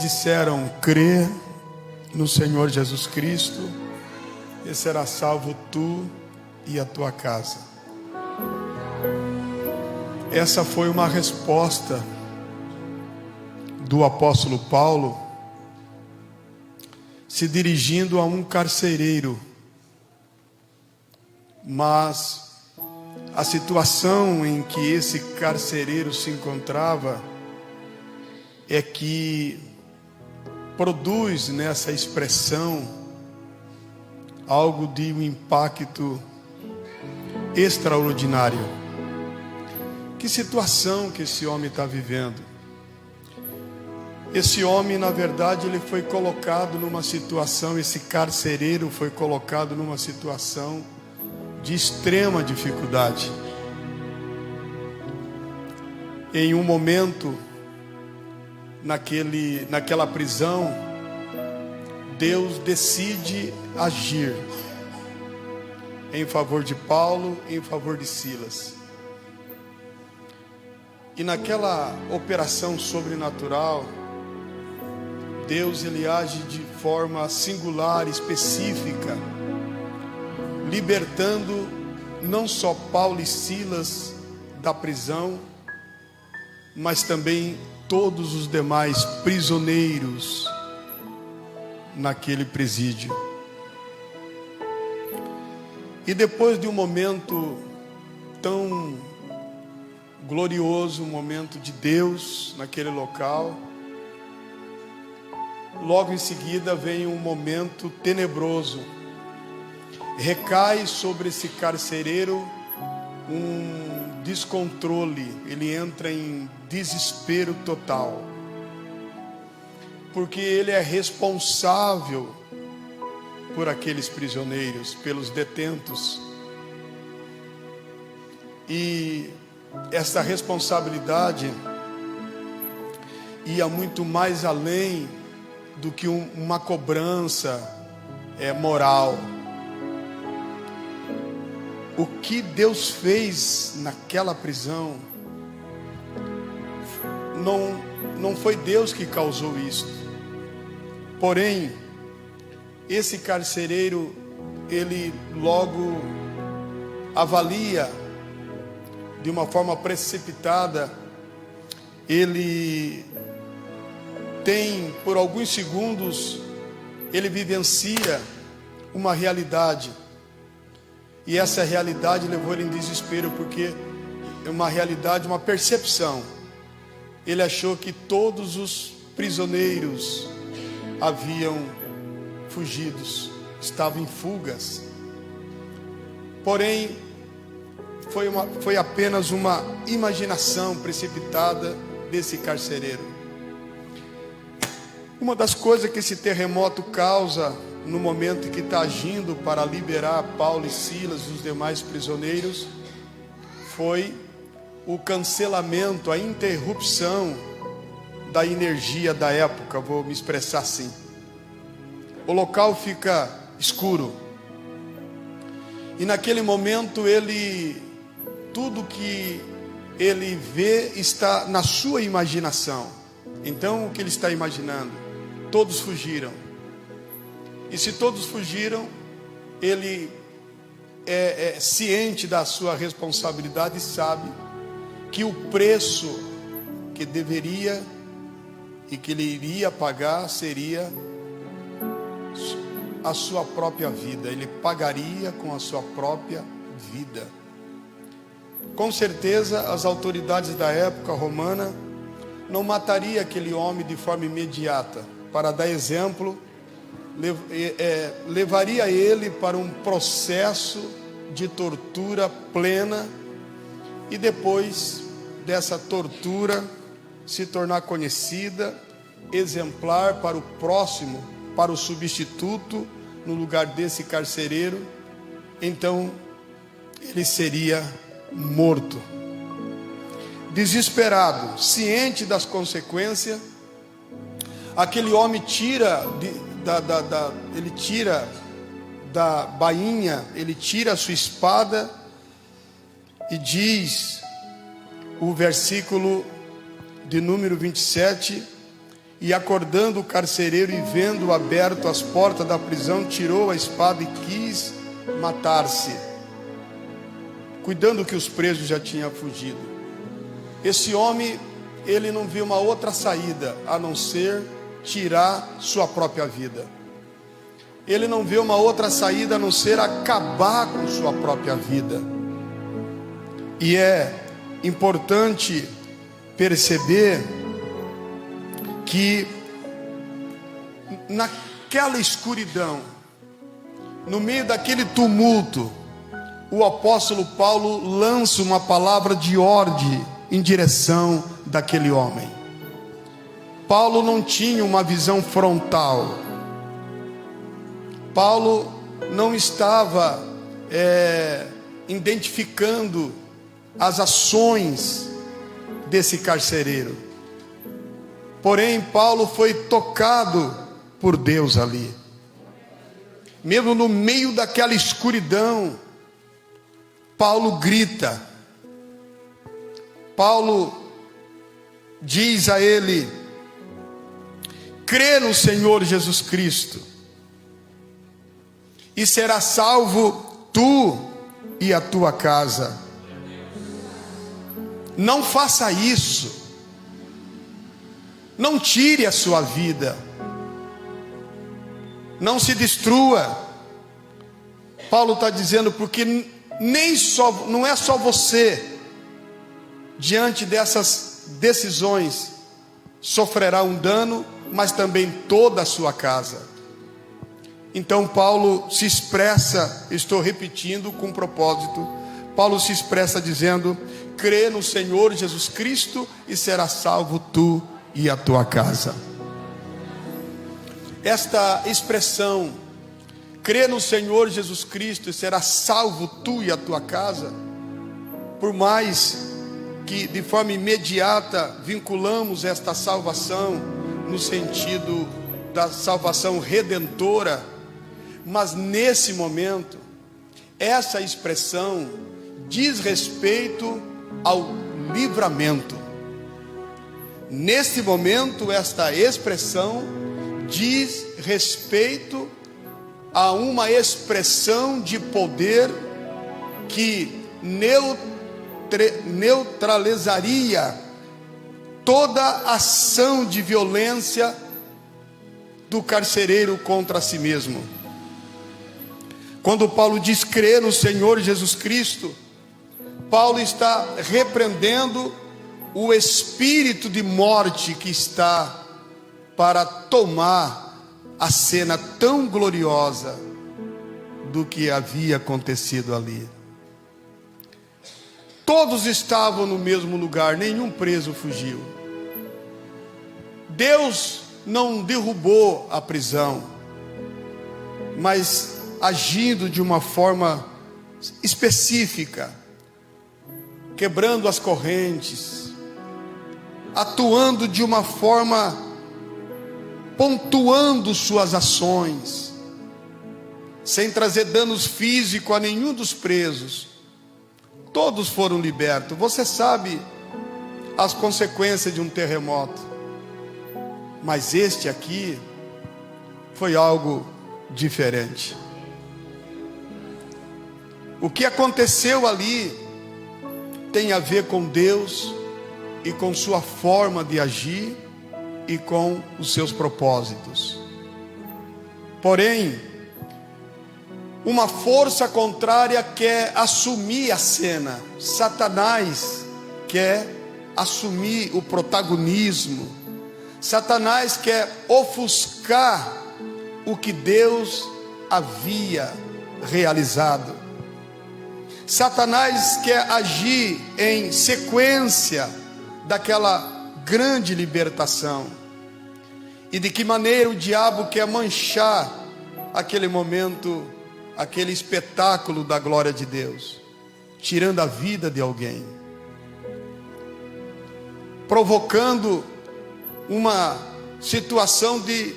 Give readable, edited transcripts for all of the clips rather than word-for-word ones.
disseram: crê no Senhor Jesus Cristo e serás salvo tu e a tua casa. Essa foi uma resposta do apóstolo Paulo, se dirigindo a um carcereiro. Mas a situação em que esse carcereiro se encontrava é que produz nessa expressão algo de um impacto extraordinário. Que situação que esse homem está vivendo? Esse homem, na verdade, ele foi colocado numa situação, esse carcereiro foi colocado numa situação de extrema dificuldade. Em um momento, naquela prisão, Deus decide agir em favor de Paulo, em favor de Silas. E naquela operação sobrenatural, Deus ele age de forma singular, específica, libertando não só Paulo e Silas da prisão, mas também todos os demais prisioneiros naquele presídio. E depois de um momento tão glorioso, um momento de Deus naquele local, logo em seguida vem um momento tenebroso. Recai sobre esse carcereiro um descontrole, ele entra em desespero total, porque ele é responsável por aqueles prisioneiros, pelos detentos, e essa responsabilidade ia muito mais além do que uma cobrança moral. O que Deus fez naquela prisão, não foi Deus que causou isso. Porém, esse carcereiro, ele logo avalia de uma forma precipitada, ele tem, por alguns segundos, ele vivencia uma realidade. E essa realidade levou ele em desespero, porque é uma realidade, uma percepção. Ele achou que todos os prisioneiros haviam fugido, estavam em fugas. Porém, foi apenas uma imaginação precipitada desse carcereiro. Uma das coisas que esse terremoto causa no momento em que está agindo para liberar Paulo e Silas e os demais prisioneiros, foi o cancelamento, a interrupção da energia da época, vou me expressar assim. O local fica escuro, e naquele momento tudo que ele vê está na sua imaginação. Então o que ele está imaginando? Todos fugiram. E se todos fugiram, ele é ciente da sua responsabilidade e sabe que o preço que deveria e que ele iria pagar seria a sua própria vida. Ele pagaria com a sua própria vida. Com certeza as autoridades da época romana não matariam aquele homem de forma imediata. Para dar exemplo, levaria ele para um processo de tortura plena, e depois dessa tortura se tornar conhecida, exemplar para o próximo, para o substituto no lugar desse carcereiro. Então ele seria morto. Desesperado, ciente das consequências, aquele homem ele tira da bainha, ele tira a sua espada e diz o versículo de número 27: E acordando o carcereiro e vendo aberto as portas da prisão, tirou a espada e quis matar-se, cuidando que os presos já tinham fugido. Esse homem, ele não viu uma outra saída a não ser tirar sua própria vida. Ele não vê uma outra saída a não ser acabar com sua própria vida. E é importante perceber que naquela escuridão, no meio daquele tumulto, o apóstolo Paulo lança uma palavra de ordem em direção daquele homem. Paulo não tinha uma visão frontal. Paulo não estava identificando as ações desse carcereiro. Porém, Paulo foi tocado por Deus ali. Mesmo no meio daquela escuridão, Paulo grita. Paulo diz a ele: crê no Senhor Jesus Cristo, e será salvo tu e a tua casa. Não faça isso. Não tire a sua vida. Não se destrua. Paulo está dizendo, porque não é só você, diante dessas decisões, sofrerá um dano, mas também toda a sua casa. Então Paulo se expressa, estou repetindo com propósito, Paulo se expressa dizendo: crê no Senhor Jesus Cristo e será salvo tu e a tua casa. Esta expressão, crê no Senhor Jesus Cristo e será salvo tu e a tua casa, por mais que de forma imediata vinculamos esta salvação no sentido da salvação redentora, mas nesse momento, essa expressão diz respeito ao livramento. Neste momento, esta expressão diz respeito a uma expressão de poder que neutralizaria toda ação de violência do carcereiro contra si mesmo. Quando Paulo diz crer no Senhor Jesus Cristo, Paulo está repreendendo o espírito de morte que está para tomar a cena tão gloriosa do que havia acontecido ali. Todos estavam no mesmo lugar, nenhum preso fugiu. Deus não derrubou a prisão, mas agindo de uma forma específica, quebrando as correntes, atuando de uma forma, pontuando suas ações, sem trazer danos físicos a nenhum dos presos. Todos foram libertos. Você sabe as consequências de um terremoto, mas este aqui foi algo diferente. O que aconteceu ali tem a ver com Deus e com sua forma de agir e com os seus propósitos. Porém, uma força contrária quer assumir a cena. Satanás quer assumir o protagonismo. Satanás quer ofuscar o que Deus havia realizado. Satanás quer agir em sequência daquela grande libertação. E de que maneira o diabo quer manchar aquele momento, aquele espetáculo da glória de Deus, tirando a vida de alguém, provocando uma situação de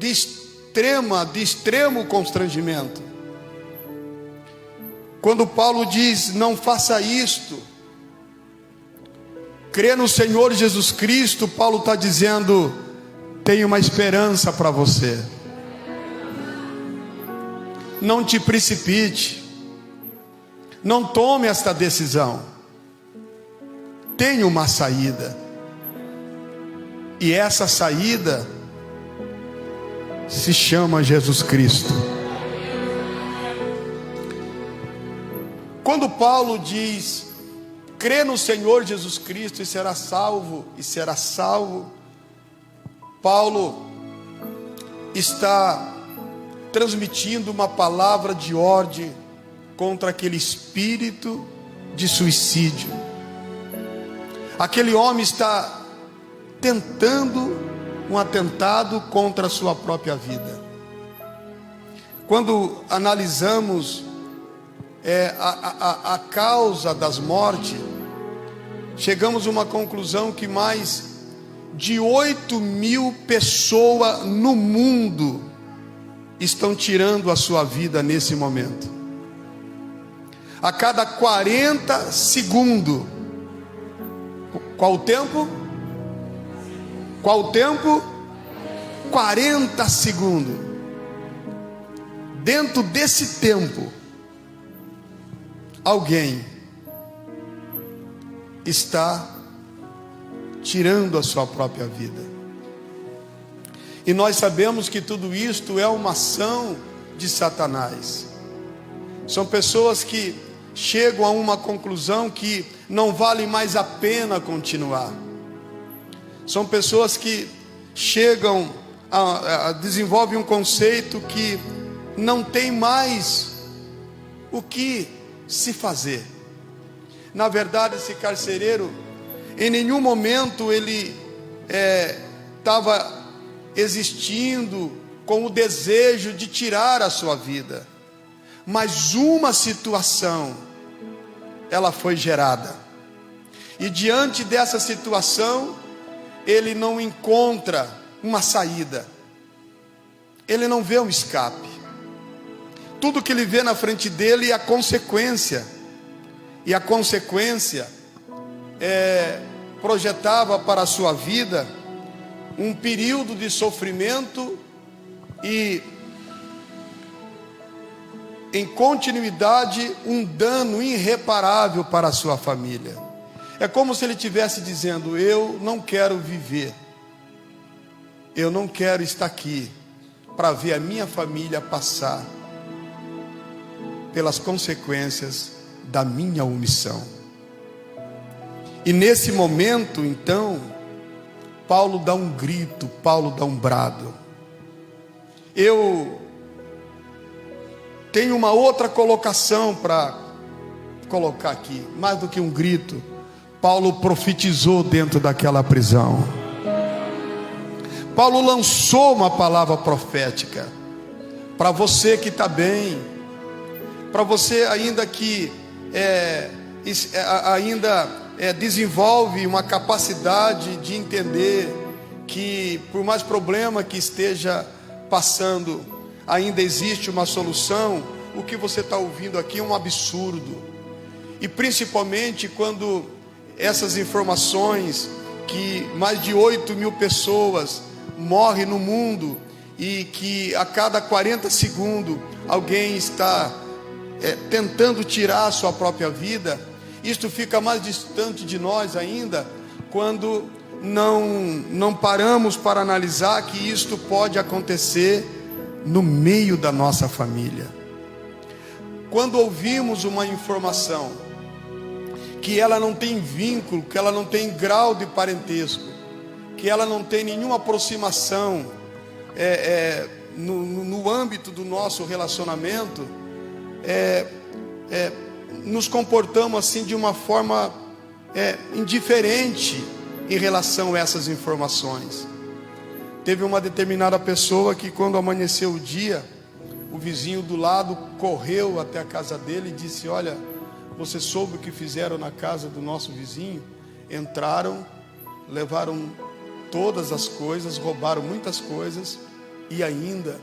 extremo constrangimento. Quando Paulo diz, não faça isto, crê no Senhor Jesus Cristo, Paulo está dizendo, tem uma esperança para você. Não te precipite. Não tome esta decisão. Tem uma saída. E essa saída se chama Jesus Cristo. Quando Paulo diz: crê no Senhor Jesus Cristo e será salvo, Paulo está transmitindo uma palavra de ordem contra aquele espírito de suicídio. Aquele homem está tentando um atentado contra a sua própria vida. Quando analisamos a causa das mortes, chegamos a uma conclusão que mais de 8.000 pessoas no mundo estão tirando a sua vida nesse momento. A cada 40 segundos. Qual o tempo? Qual o tempo? 40 segundos. Dentro desse tempo, alguém está tirando a sua própria vida. E nós sabemos que tudo isto é uma ação de Satanás. São pessoas que chegam a uma conclusão que não vale mais a pena continuar. São pessoas que chegam desenvolvem um conceito que não tem mais o que se fazer. Na verdade, esse carcereiro, em nenhum momento ele estava existindo com o desejo de tirar a sua vida, mas uma situação ela foi gerada, e diante dessa situação ele não encontra uma saída, ele não vê um escape. Tudo que ele vê na frente dele é a consequência, e a consequência projetava para a sua vida um período de sofrimento e, em continuidade, um dano irreparável para a sua família. É como se ele estivesse dizendo: eu não quero viver, eu não quero estar aqui para ver a minha família passar pelas consequências da minha omissão. E nesse momento, então, Paulo dá um grito, Paulo dá um brado. Eu tenho uma outra colocação para colocar aqui, mais do que um grito. Paulo profetizou dentro daquela prisão. Paulo lançou uma palavra profética para você que está bem, para você ainda que desenvolve uma capacidade de entender que, por mais problema que esteja passando, ainda existe uma solução. O que você está ouvindo aqui é um absurdo, e principalmente quando essas informações que mais de 8.000 pessoas morrem no mundo, e que a cada 40 segundos alguém está tentando tirar a sua própria vida. Isto fica mais distante de nós ainda, quando não paramos para analisar que isto pode acontecer no meio da nossa família. Quando ouvimos uma informação que ela não tem vínculo, que ela não tem grau de parentesco, que ela não tem nenhuma aproximação no âmbito do nosso relacionamento, nos comportamos assim de uma forma indiferente em relação a essas informações. Teve uma determinada pessoa que, quando amanheceu o dia, o vizinho do lado correu até a casa dele e disse: olha, você soube o que fizeram na casa do nosso vizinho? Entraram, levaram todas as coisas, roubaram muitas coisas, e ainda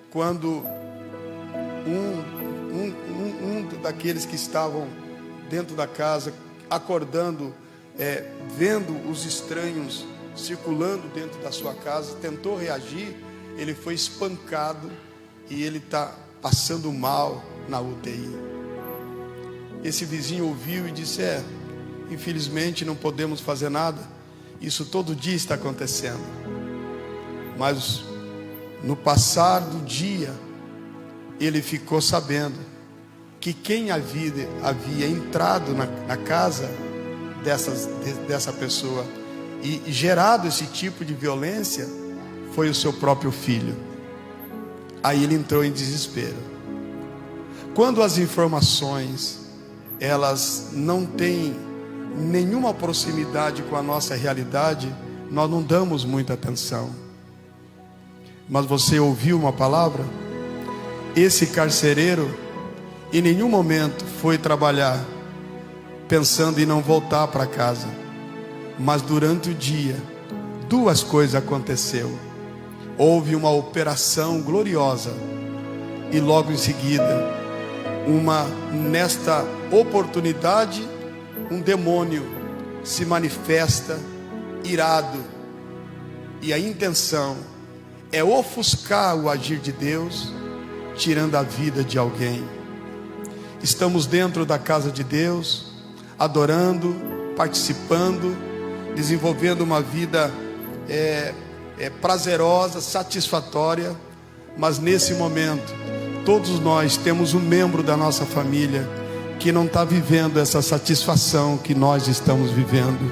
quando um daqueles que estavam dentro da casa, acordando, vendo os estranhos circulando dentro da sua casa, tentou reagir, ele foi espancado e ele está passando mal na UTI. Esse vizinho ouviu e disse: infelizmente não podemos fazer nada, isso todo dia está acontecendo. Mas no passar do dia, ele ficou sabendo que quem havia entrado na casa dessa pessoa e gerado esse tipo de violência foi o seu próprio filho. Aí ele entrou em desespero. Quando as informações elas não têm nenhuma proximidade com a nossa realidade, nós não damos muita atenção. Mas você ouviu uma palavra? Esse carcereiro em nenhum momento foi trabalhar pensando em não voltar para casa. Mas durante o dia, duas coisas aconteceram. Houve uma operação gloriosa e logo em seguida, nesta oportunidade, um demônio se manifesta irado. E a intenção é ofuscar o agir de Deus, tirando a vida de alguém. Estamos dentro da casa de Deus, adorando, participando, desenvolvendo uma vida prazerosa, satisfatória. Mas nesse momento, todos nós temos um membro da nossa família que não está vivendo essa satisfação que nós estamos vivendo.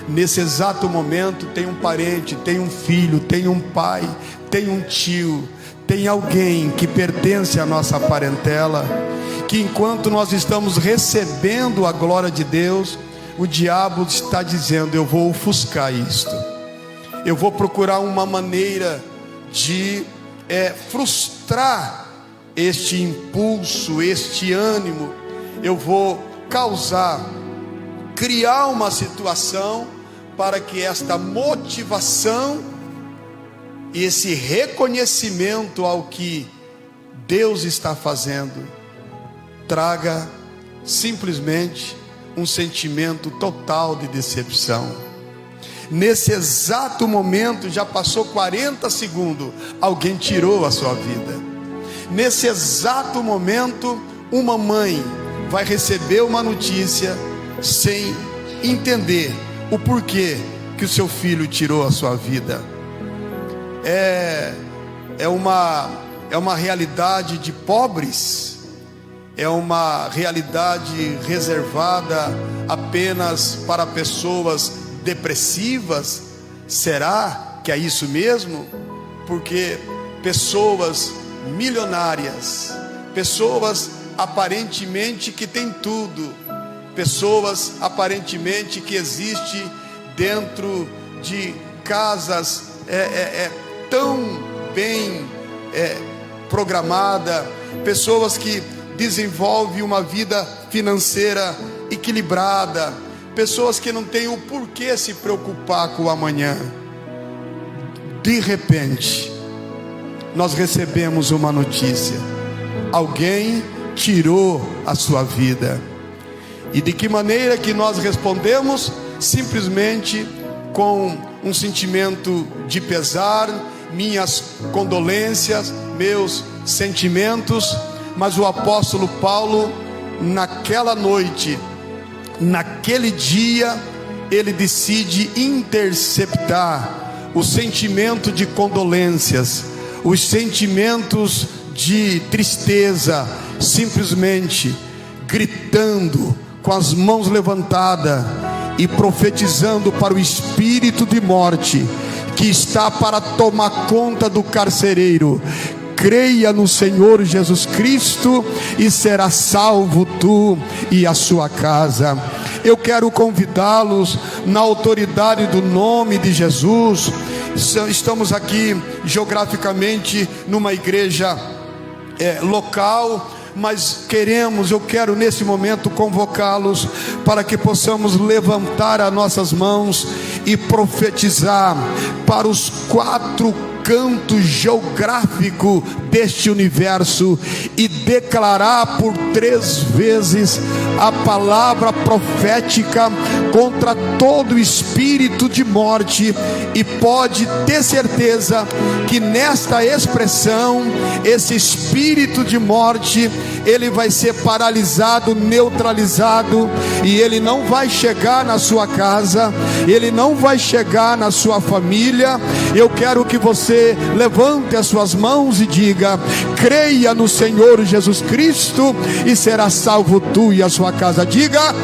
Nesse exato momento tem um parente, tem um filho, tem um pai, tem um tio, tem alguém que pertence à nossa parentela, que enquanto nós estamos recebendo a glória de Deus, o diabo está dizendo: eu vou ofuscar isto, eu vou procurar uma maneira de frustrar este impulso, este ânimo. Eu vou criar uma situação para que esta motivação e esse reconhecimento ao que Deus está fazendo traga simplesmente um sentimento total de decepção. Nesse exato momento, já passou 40 segundos, alguém tirou a sua vida. Nesse exato momento, uma mãe vai receber uma notícia sem entender o porquê que o seu filho tirou a sua vida. É uma realidade de pobres, é uma realidade reservada apenas para pessoas depressivas. Será que é isso mesmo? Porque pessoas milionárias, pessoas aparentemente que têm tudo, pessoas aparentemente que existem dentro de casas tão bem programada, pessoas que desenvolvem uma vida financeira equilibrada, pessoas que não têm o porquê se preocupar com o amanhã. De repente, nós recebemos uma notícia: alguém tirou a sua vida. E de que maneira que nós respondemos? Simplesmente com um sentimento de pesar, minhas condolências, meus sentimentos. Mas o apóstolo Paulo, naquela noite, naquele dia, ele decide interceptar o sentimento de condolências, os sentimentos de tristeza, simplesmente gritando, com as mãos levantadas e profetizando para o espírito de morte que está para tomar conta do carcereiro: creia no Senhor Jesus Cristo e será salvo tu e a sua casa. Eu quero convidá-los na autoridade do nome de Jesus. Estamos aqui geograficamente numa igreja local, mas eu quero nesse momento convocá-los para que possamos levantar as nossas mãos e profetizar para os 4 canto geográfico deste universo e declarar por 3 vezes a palavra profética contra todo espírito de morte, e pode ter certeza que nesta expressão, esse espírito de morte, ele vai ser paralisado, neutralizado, e ele não vai chegar na sua casa, ele não vai chegar na sua família. Eu quero que você levante as suas mãos e diga: creia no Senhor Jesus Cristo e será salvo tu e a sua casa. Diga: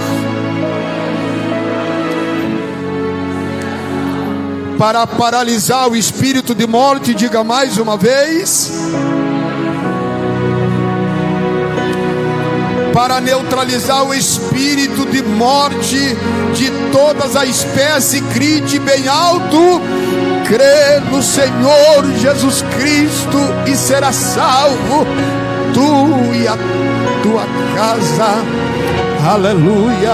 para paralisar o espírito de morte, diga mais uma vez: para neutralizar o espírito de morte de todas as espécies, grite bem alto: crê no Senhor Jesus Cristo e será salvo tu e a tua casa. Aleluia,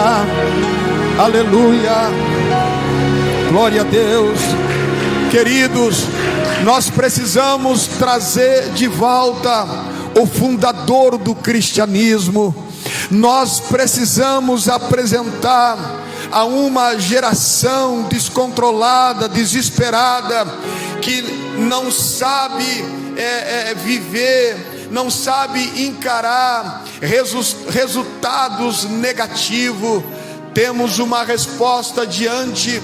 aleluia, glória a Deus. Queridos, nós precisamos trazer de volta o fundador do cristianismo. Nós precisamos apresentar a uma geração descontrolada, desesperada, que não sabe viver, não sabe encarar resultados negativos. Temos uma resposta diante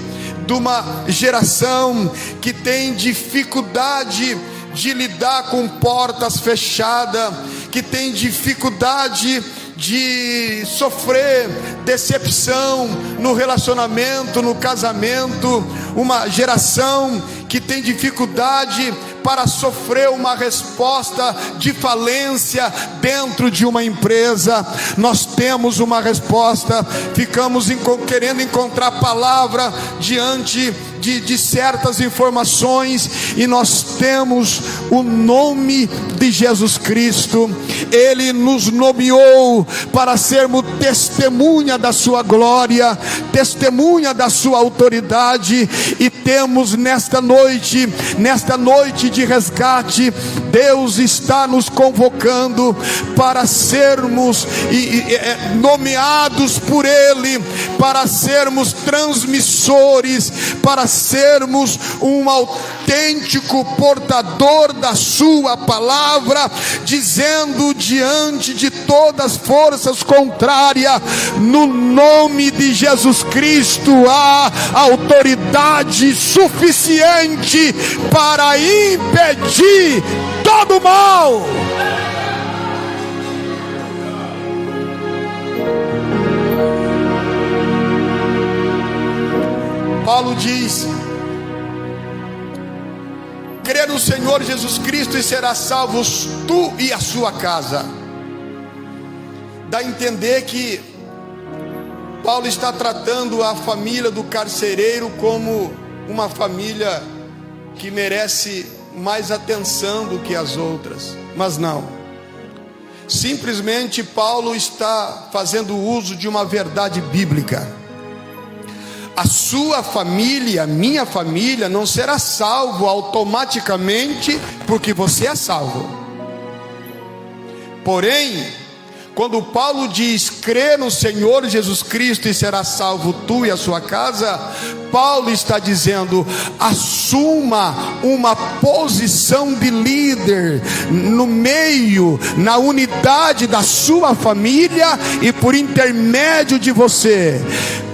de uma geração que tem dificuldade de lidar com portas fechadas, que tem dificuldade de sofrer decepção no relacionamento, no casamento, uma geração que tem dificuldade para sofrer uma resposta de falência dentro de uma empresa. Nós temos uma resposta, ficamos querendo encontrar palavra diante de certas informações, e nós temos o nome de Jesus Cristo. Ele nos nomeou para sermos testemunha da sua glória, testemunha da sua autoridade, e temos nesta noite de resgate, Deus está nos convocando para sermos nomeados por Ele, para sermos transmissores, para sermos um autêntico portador da sua palavra, dizendo diante de todas as forças contrárias: no nome de Jesus Cristo há autoridade suficiente para impedir todo mal. Paulo diz: crê no Senhor Jesus Cristo e serás salvo tu e a sua casa. Dá a entender que Paulo está tratando a família do carcereiro como uma família que merece mais atenção do que as outras, mas não. Simplesmente Paulo está fazendo uso de uma verdade bíblica. A sua família, minha família, não será salvo automaticamente porque você é salvo. Porém, quando Paulo diz: crê no Senhor Jesus Cristo e será salvo tu e a sua casa, Paulo está dizendo: assuma uma posição de líder no meio, na unidade da sua família, e por intermédio de você,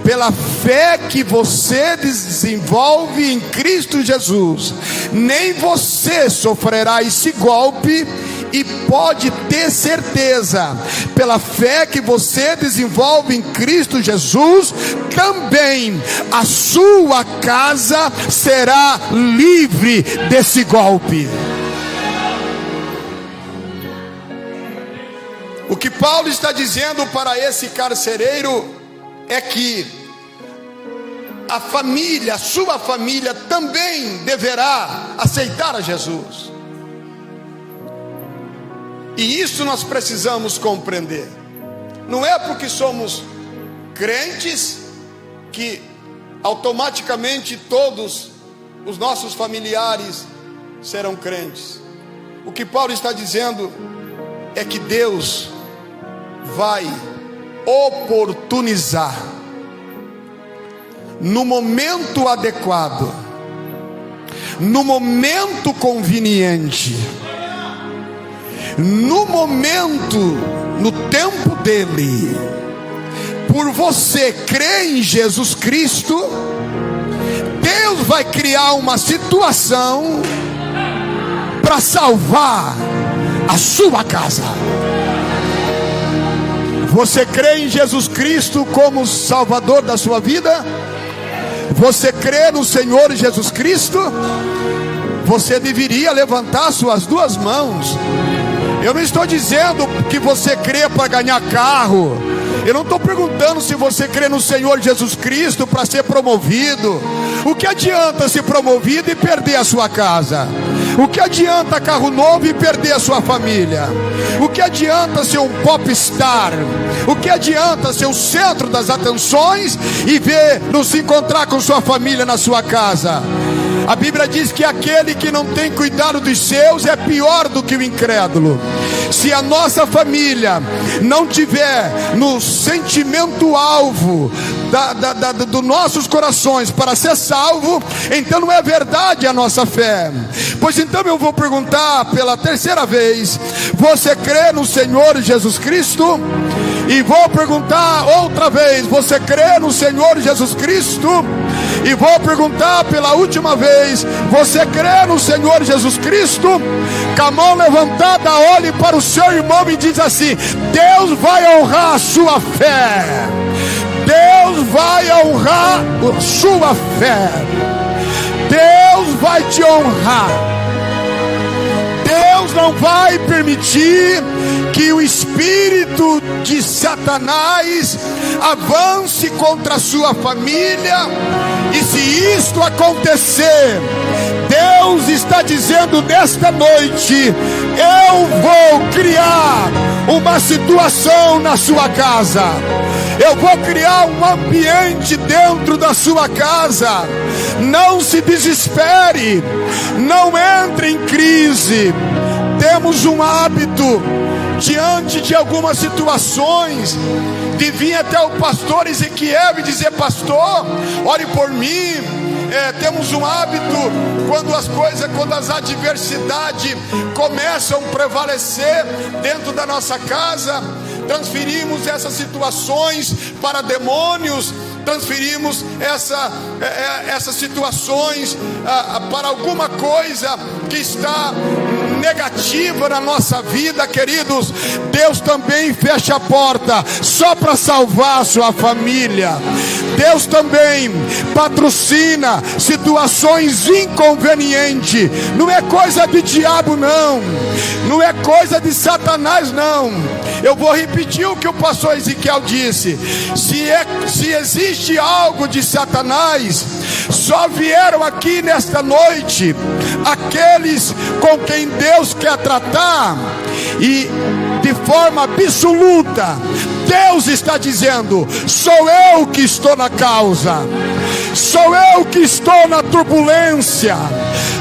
pela fé que você desenvolve em Cristo Jesus, nem você sofrerá esse golpe. E pode ter certeza, pela fé que você desenvolve em Cristo Jesus, também a sua casa será livre desse golpe. O que Paulo está dizendo para esse carcereiro é que a família, a sua família, também deverá aceitar a Jesus. E isso nós precisamos compreender. Não é porque somos crentes que automaticamente todos os nossos familiares serão crentes. O que Paulo está dizendo é que Deus vai oportunizar, no momento adequado, no momento conveniente, no momento, no tempo dele, por você crer em Jesus Cristo, Deus vai criar uma situação para salvar a sua casa. Você crê em Jesus Cristo como Salvador da sua vida? Você crê no Senhor Jesus Cristo? Você deveria levantar suas duas mãos. Eu não estou dizendo que você crê para ganhar carro. Eu não estou perguntando se você crê no Senhor Jesus Cristo para ser promovido. O que adianta ser promovido e perder a sua casa? O que adianta carro novo e perder a sua família? O que adianta ser um popstar? O que adianta ser o centro das atenções e não se encontrar com sua família na sua casa? A Bíblia diz que aquele que não tem cuidado dos seus é pior do que o incrédulo. Se a nossa família não tiver no sentimento alvo dos nossos corações para ser salvo, então não é verdade a nossa fé. Pois então eu vou perguntar pela terceira vez: você crê no Senhor Jesus Cristo? E vou perguntar outra vez: você crê no Senhor Jesus Cristo? E vou perguntar pela última vez: você crê no Senhor Jesus Cristo? Com a mão levantada, olhe para o seu irmão e diz assim: Deus vai honrar a sua fé. Deus vai honrar a sua fé. Deus vai te honrar. Deus não vai permitir que o espírito de Satanás avance contra a sua família. E se isto acontecer, Deus está dizendo nesta noite: eu vou criar uma situação na sua casa. Eu vou criar um ambiente dentro da sua casa. Não se desespere, não entre em crise. Temos um hábito, diante de algumas situações, de vir até o pastor Ezequiel e dizer: pastor, ore por mim. Temos um hábito, quando as adversidades começam a prevalecer dentro da nossa casa, transferimos essas situações para demônios, transferimos essas situações para alguma coisa que está negativa na nossa vida, queridos. Deus também fecha a porta só para salvar a sua família. Deus também patrocina situações inconvenientes. Não é coisa de diabo, não. Não é coisa de Satanás, não. Eu vou repetir o que o pastor Ezequiel disse: se existe algo de Satanás, só vieram aqui nesta noite aqueles com quem Deus quer tratar, e de forma absoluta Deus está dizendo: sou eu que estou na causa, sou eu que estou na turbulência,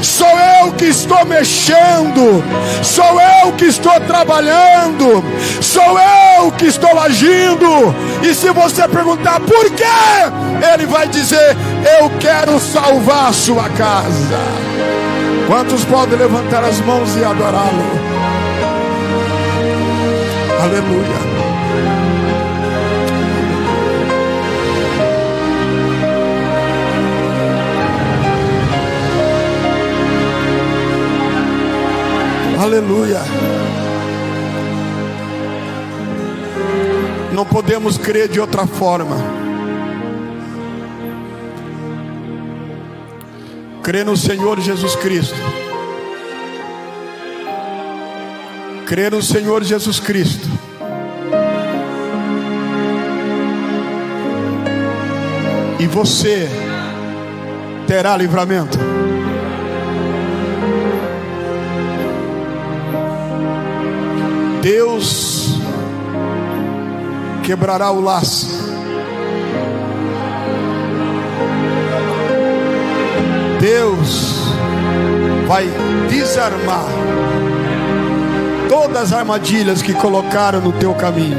sou eu que estou mexendo, sou eu que estou trabalhando, sou eu que estou agindo. E se você perguntar por quê, Ele vai dizer: eu quero salvar a sua casa. Quantos podem levantar as mãos e adorá-lo? Aleluia. Aleluia. Não podemos crer de outra forma. Crer no Senhor Jesus Cristo. Crer no Senhor Jesus Cristo. E você terá livramento. Deus quebrará o laço. Deus vai desarmar todas as armadilhas que colocaram no teu caminho.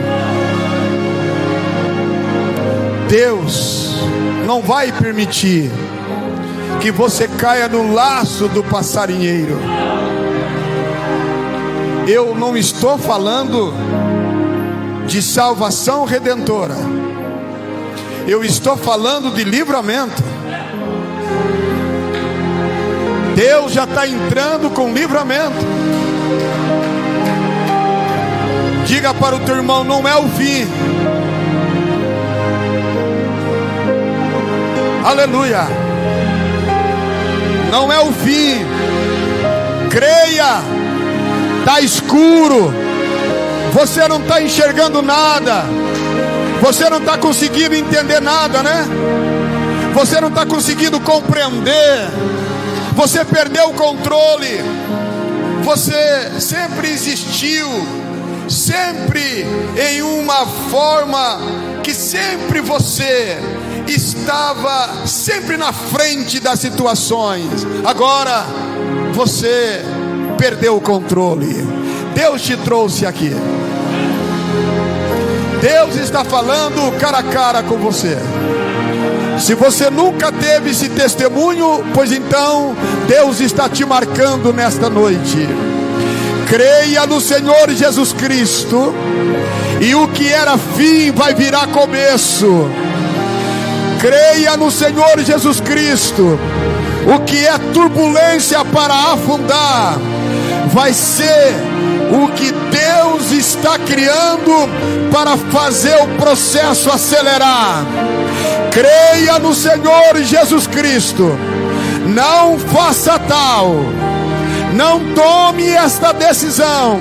Deus não vai permitir que você caia no laço do passarinheiro. Eu não estou falando de salvação redentora, eu estou falando de livramento. Deus já está entrando com livramento. Diga para o teu irmão: não é o fim. Aleluia. Não é o fim. Creia. Está escuro. Você não está enxergando nada. Você não está conseguindo entender nada, né? Você não está conseguindo compreender. Você perdeu o controle. Você sempre existiu, sempre em uma forma que sempre você estava sempre na frente das situações. Agora você perdeu o controle. Deus te trouxe aqui. Deus está falando cara a cara com você. Se você nunca teve esse testemunho, pois então Deus está te marcando nesta noite. Creia no Senhor Jesus Cristo, e o que era fim vai virar começo. Creia no Senhor Jesus Cristo, o que é turbulência para afundar vai ser o que Deus está criando para fazer o processo acelerar. Creia no Senhor Jesus Cristo. Não faça tal. Não tome esta decisão.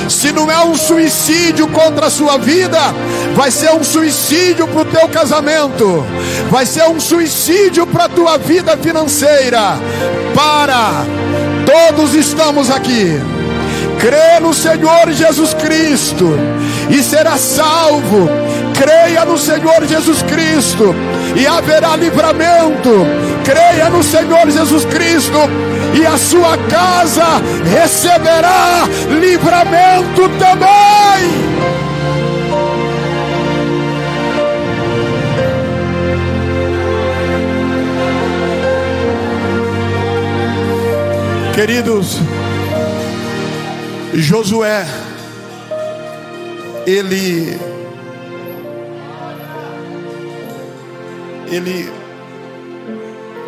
Se não é um suicídio contra a sua vida, vai ser um suicídio para o teu casamento, vai ser um suicídio para a tua vida financeira. Todos estamos aqui. Crê no Senhor Jesus Cristo e será salvo. Creia no Senhor Jesus Cristo e haverá livramento. Creia no Senhor Jesus Cristo e a sua casa receberá livramento também. Queridos, Josué, ele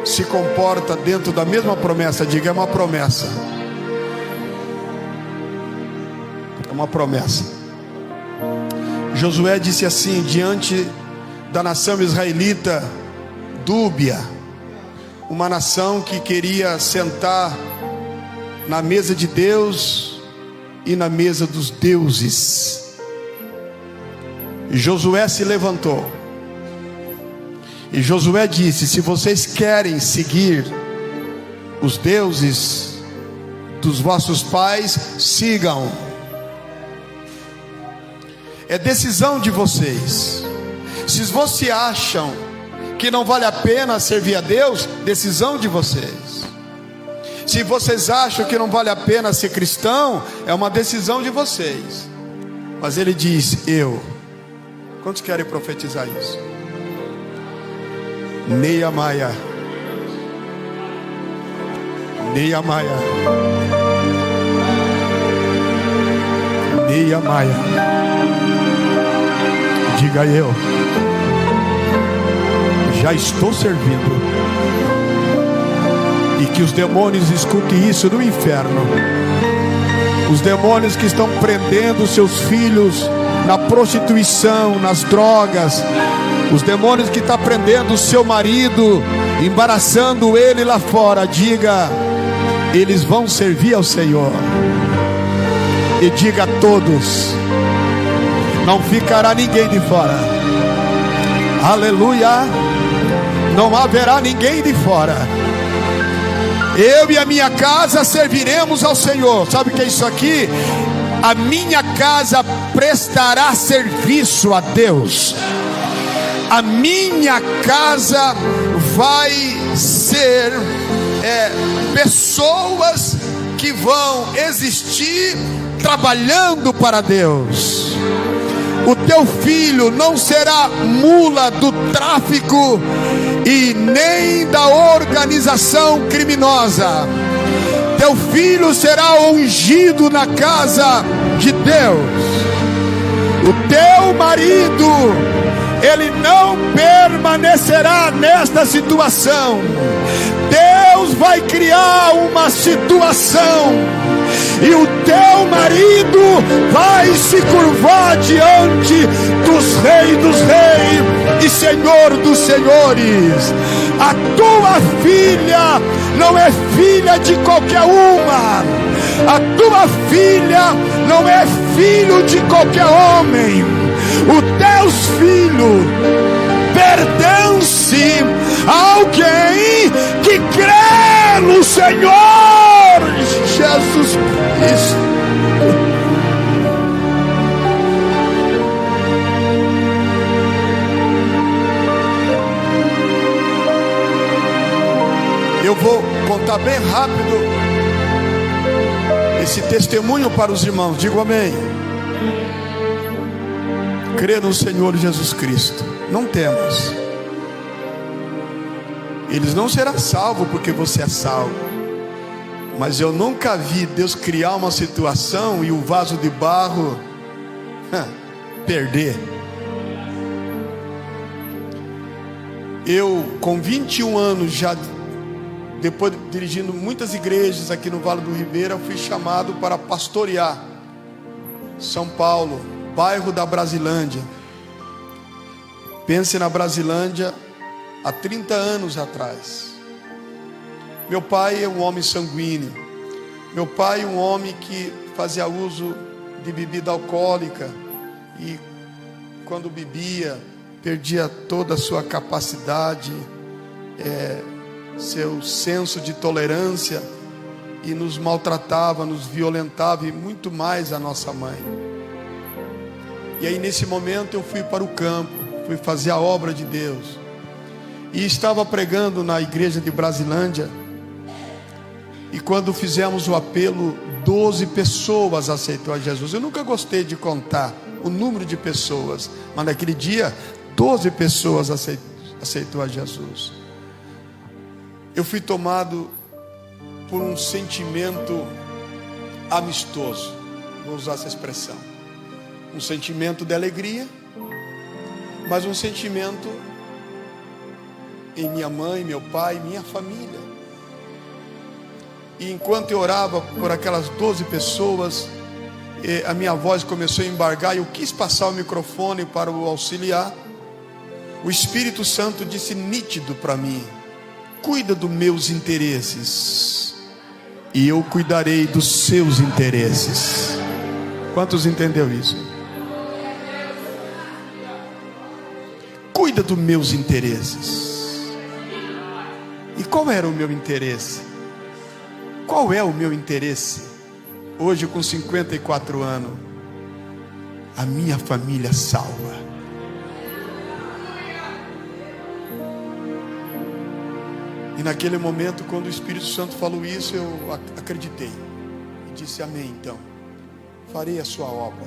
se comporta dentro da mesma promessa. Diga, é uma promessa. É uma promessa. Josué disse assim, diante da nação israelita dúbia, uma nação que queria sentar na mesa de Deus e na mesa dos deuses. Josué se levantou e Josué disse: se vocês querem seguir os deuses dos vossos pais, sigam. É decisão de vocês. Se vocês acham que não vale a pena servir a Deus, decisão de vocês. Se vocês acham que não vale a pena ser cristão, é uma decisão de vocês. Mas ele diz: quantos querem profetizar isso? Neia Maia, Neia Maia, Neia Maia. Diga: eu já estou servindo. E que os demônios escutem isso no inferno. Os demônios que estão prendendo seus filhos na prostituição, nas drogas. Os demônios que estão prendendo o seu marido, embaraçando ele lá fora. Diga: eles vão servir ao Senhor. E diga a todos: não ficará ninguém de fora. Aleluia. Não haverá ninguém de fora. Eu e a minha casa serviremos ao Senhor. Sabe o que é isso aqui? A minha casa prestará serviço a Deus. A minha casa vai ser pessoas que vão existir trabalhando para Deus. O teu filho não será mula do tráfico e nem da organização criminosa. Teu filho será ungido na casa de Deus. O teu marido, ele não permanecerá nesta situação. Deus vai criar uma situação e o teu marido vai se curvar diante dos reis e Senhor dos senhores. A tua filha não é filha de qualquer uma. A tua filha não é filho de qualquer homem. O teus filhos pertence a alguém que crê no Senhor Jesus Cristo. Eu vou contar bem rápido esse testemunho para os irmãos. Digo amém. Crê no Senhor Jesus Cristo. Não temas. Eles não serão salvos porque você é salvo. Mas eu nunca vi Deus criar uma situação e o vaso de barro perder. Eu com 21 anos já, depois de dirigindo muitas igrejas aqui no Vale do Ribeira, fui chamado para pastorear São Paulo, bairro da Brasilândia. Pense na Brasilândia há 30 anos atrás. Meu pai é um homem sanguíneo. Meu pai é um homem que fazia uso de bebida alcoólica e quando bebia perdia toda a sua capacidade, seu senso de tolerância, e nos maltratava, nos violentava, e muito mais a nossa mãe. E aí nesse momento eu fui para o campo, fui fazer a obra de Deus, e estava pregando na igreja de Brasilândia, e quando fizemos o apelo, 12 pessoas aceitou a Jesus. Eu nunca gostei de contar o número de pessoas, mas naquele dia 12 pessoas aceitou a Jesus. Eu fui tomado por um sentimento amistoso, vou usar essa expressão, um sentimento de alegria, mas um sentimento em minha mãe, meu pai, minha família. E enquanto eu orava por aquelas 12 pessoas, a minha voz começou a embargar e eu quis passar o microfone para o auxiliar. O Espírito Santo disse nítido para mim: cuida dos meus interesses e eu cuidarei dos seus interesses. Quantos entenderam isso? Cuida dos meus interesses. E qual era o meu interesse? Qual é o meu interesse? Hoje com 54 anos, a minha família salva. E naquele momento, quando o Espírito Santo falou isso, eu acreditei e disse amém. Então farei a sua obra,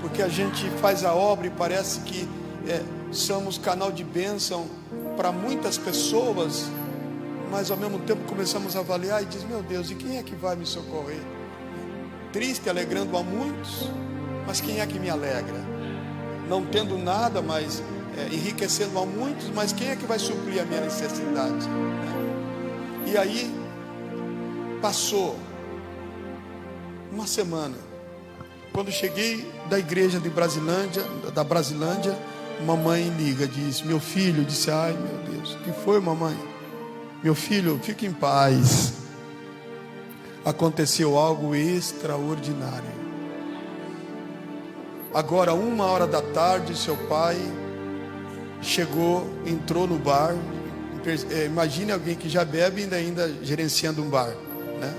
porque a gente faz a obra e parece que somos canal de bênção para muitas pessoas, mas ao mesmo tempo começamos a avaliar e diz: meu Deus, e quem é que vai me socorrer? Triste, alegrando a muitos, mas quem é que me alegra? Não tendo nada, mas enriquecendo a muitos, mas quem é que vai suprir a minha necessidade? E aí passou uma semana. Quando cheguei da igreja de Brasilândia, mamãe liga, diz: meu filho. Disse: ai meu Deus, o que foi, mamãe? Meu filho, fique em paz, aconteceu algo extraordinário. Agora 1h da tarde, seu pai chegou, entrou no bar. Imagine alguém que já bebe e ainda gerenciando um bar, né?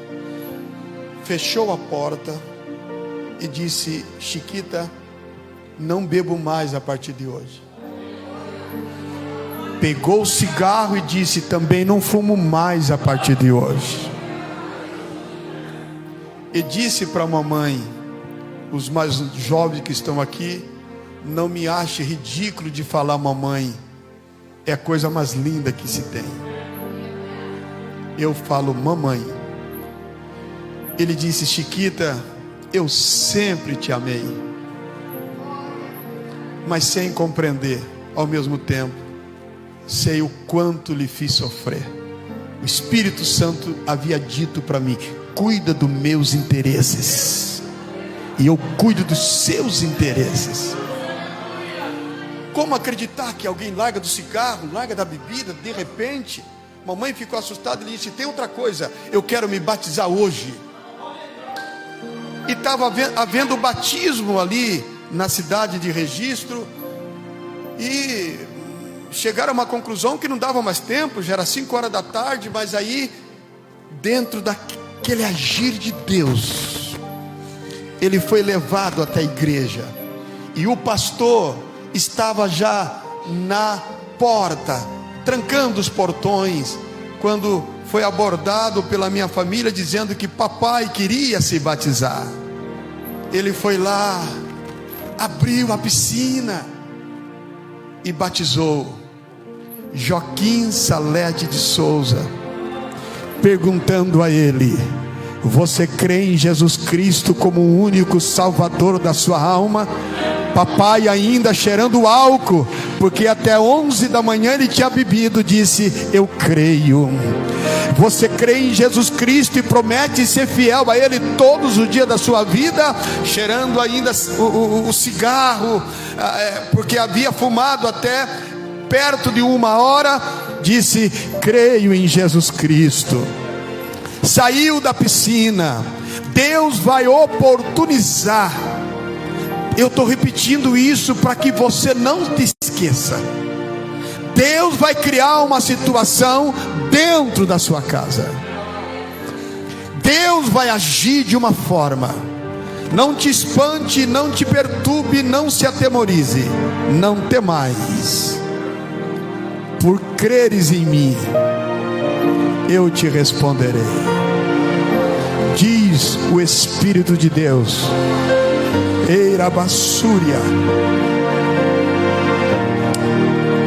Fechou a porta e disse: Chiquita, não bebo mais a partir de hoje. pegou o cigarro e disse: também não fumo mais a partir de hoje. E disse para a mamãe: os mais jovens que estão aqui, não me ache ridículo de falar mamãe, é a coisa mais linda que se tem. Eu falo mamãe. Ele disse: Chiquita, eu sempre te amei, mas sem compreender, ao mesmo tempo, sei o quanto lhe fiz sofrer. O Espírito Santo havia dito para mim: cuida dos meus interesses, e eu cuido dos seus interesses. Como acreditar que alguém larga do cigarro, larga da bebida, de repente? Mamãe ficou assustada e disse: tem outra coisa, eu quero me batizar hoje. E estava havendo batismo ali na cidade de Registro, e chegaram a uma conclusão que não dava mais tempo, já era 5 horas da tarde, mas aí, dentro daquele agir de Deus, ele foi levado até a igreja, e o pastor estava já na porta, trancando os portões, quando foi abordado pela minha família, dizendo que papai queria se batizar. Ele foi lá, abriu a piscina e batizou Joaquim Salete de Souza, perguntando a ele: você crê em Jesus Cristo como o único salvador da sua alma? Papai, ainda cheirando álcool, porque até 11 da manhã ele tinha bebido, disse: eu creio. Você crê em Jesus Cristo e promete ser fiel a Ele todos os dias da sua vida? Cheirando ainda o cigarro, porque havia fumado até perto de 1 hora, disse: creio em Jesus Cristo. Saiu da piscina. Deus vai oportunizar. Eu estou repetindo isso para que você não te esqueça. Deus vai criar uma situação dentro da sua casa. Deus vai agir de uma forma. Não te espante, não te perturbe, não se atemorize. Não temais. Por creres em mim, eu te responderei, diz o Espírito de Deus. Eira Bassúria.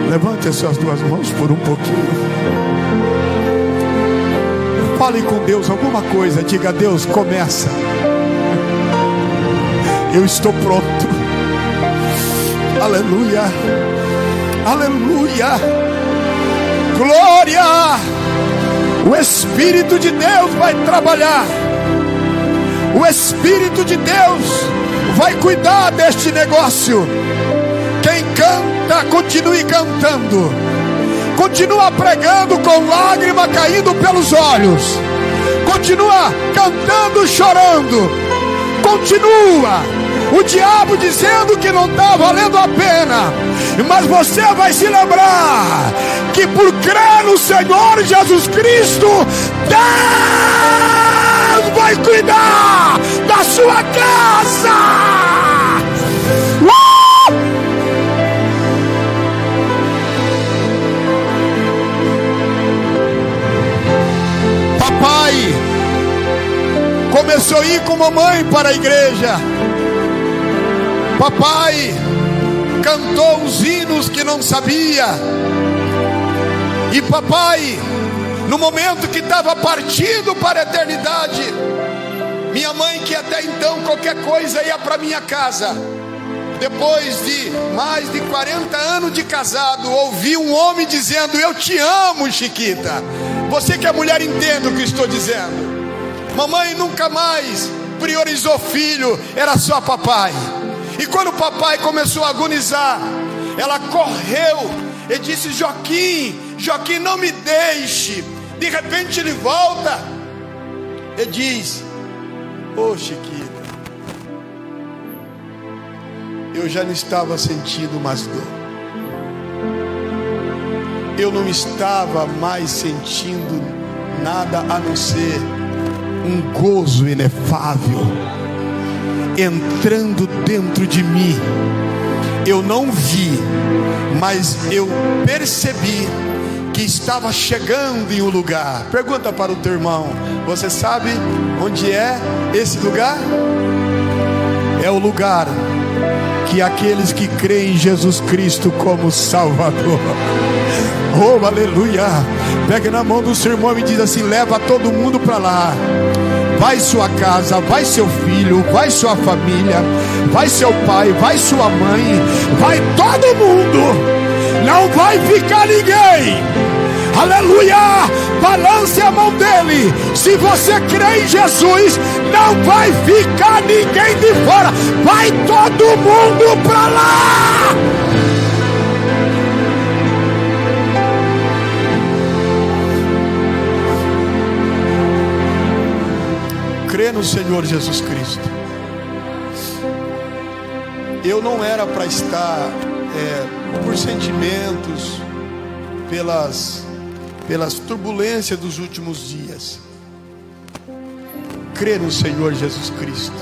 Levante as suas 2 mãos por um pouquinho. Fale com Deus alguma coisa. Diga: Deus, começa. Eu estou pronto. Aleluia. Aleluia. Glória. O Espírito de Deus vai trabalhar. O Espírito de Deus vai cuidar deste negócio. Quem canta, continue cantando. Continua pregando com lágrima caindo pelos olhos. Continua cantando, chorando. Continua. O diabo dizendo que não está valendo a pena, mas você vai se lembrar que por crer no Senhor Jesus Cristo, Deus vai cuidar da sua casa. Papai começou a ir com mamãe para a igreja. Papai cantou os hinos que não sabia. E papai, no momento que estava partindo para a eternidade, minha mãe, que até então qualquer coisa ia para minha casa, depois de mais de 40 anos de casado, ouvi um homem dizendo: eu te amo, Chiquita. Você que é mulher, entenda o que estou dizendo. Mamãe nunca mais priorizou filho, era só papai. E quando o papai começou a agonizar, ela correu e disse: Joaquim, Joaquim, não me deixe. De repente ele volta e diz: ô Chiquita, eu já não estava sentindo mais dor. Eu não estava mais sentindo nada a não ser um gozo inefável entrando dentro de mim. Eu não vi, mas eu percebi que estava chegando em um lugar. Pergunta para o teu irmão: você sabe onde é esse lugar? É o lugar que aqueles que creem em Jesus Cristo como Salvador, oh aleluia, pega na mão do seu irmão e diz assim: leva todo mundo para lá. Vai sua casa, vai seu filho, vai sua família, vai seu pai, vai sua mãe, vai todo mundo, não vai ficar ninguém. Aleluia, balance a mão dele. Se você crê em Jesus, não vai ficar ninguém de fora, vai todo mundo para lá. Crê no Senhor Jesus Cristo. Eu não era para estar por sentimentos, pelas turbulências dos últimos dias. Crê no Senhor Jesus Cristo.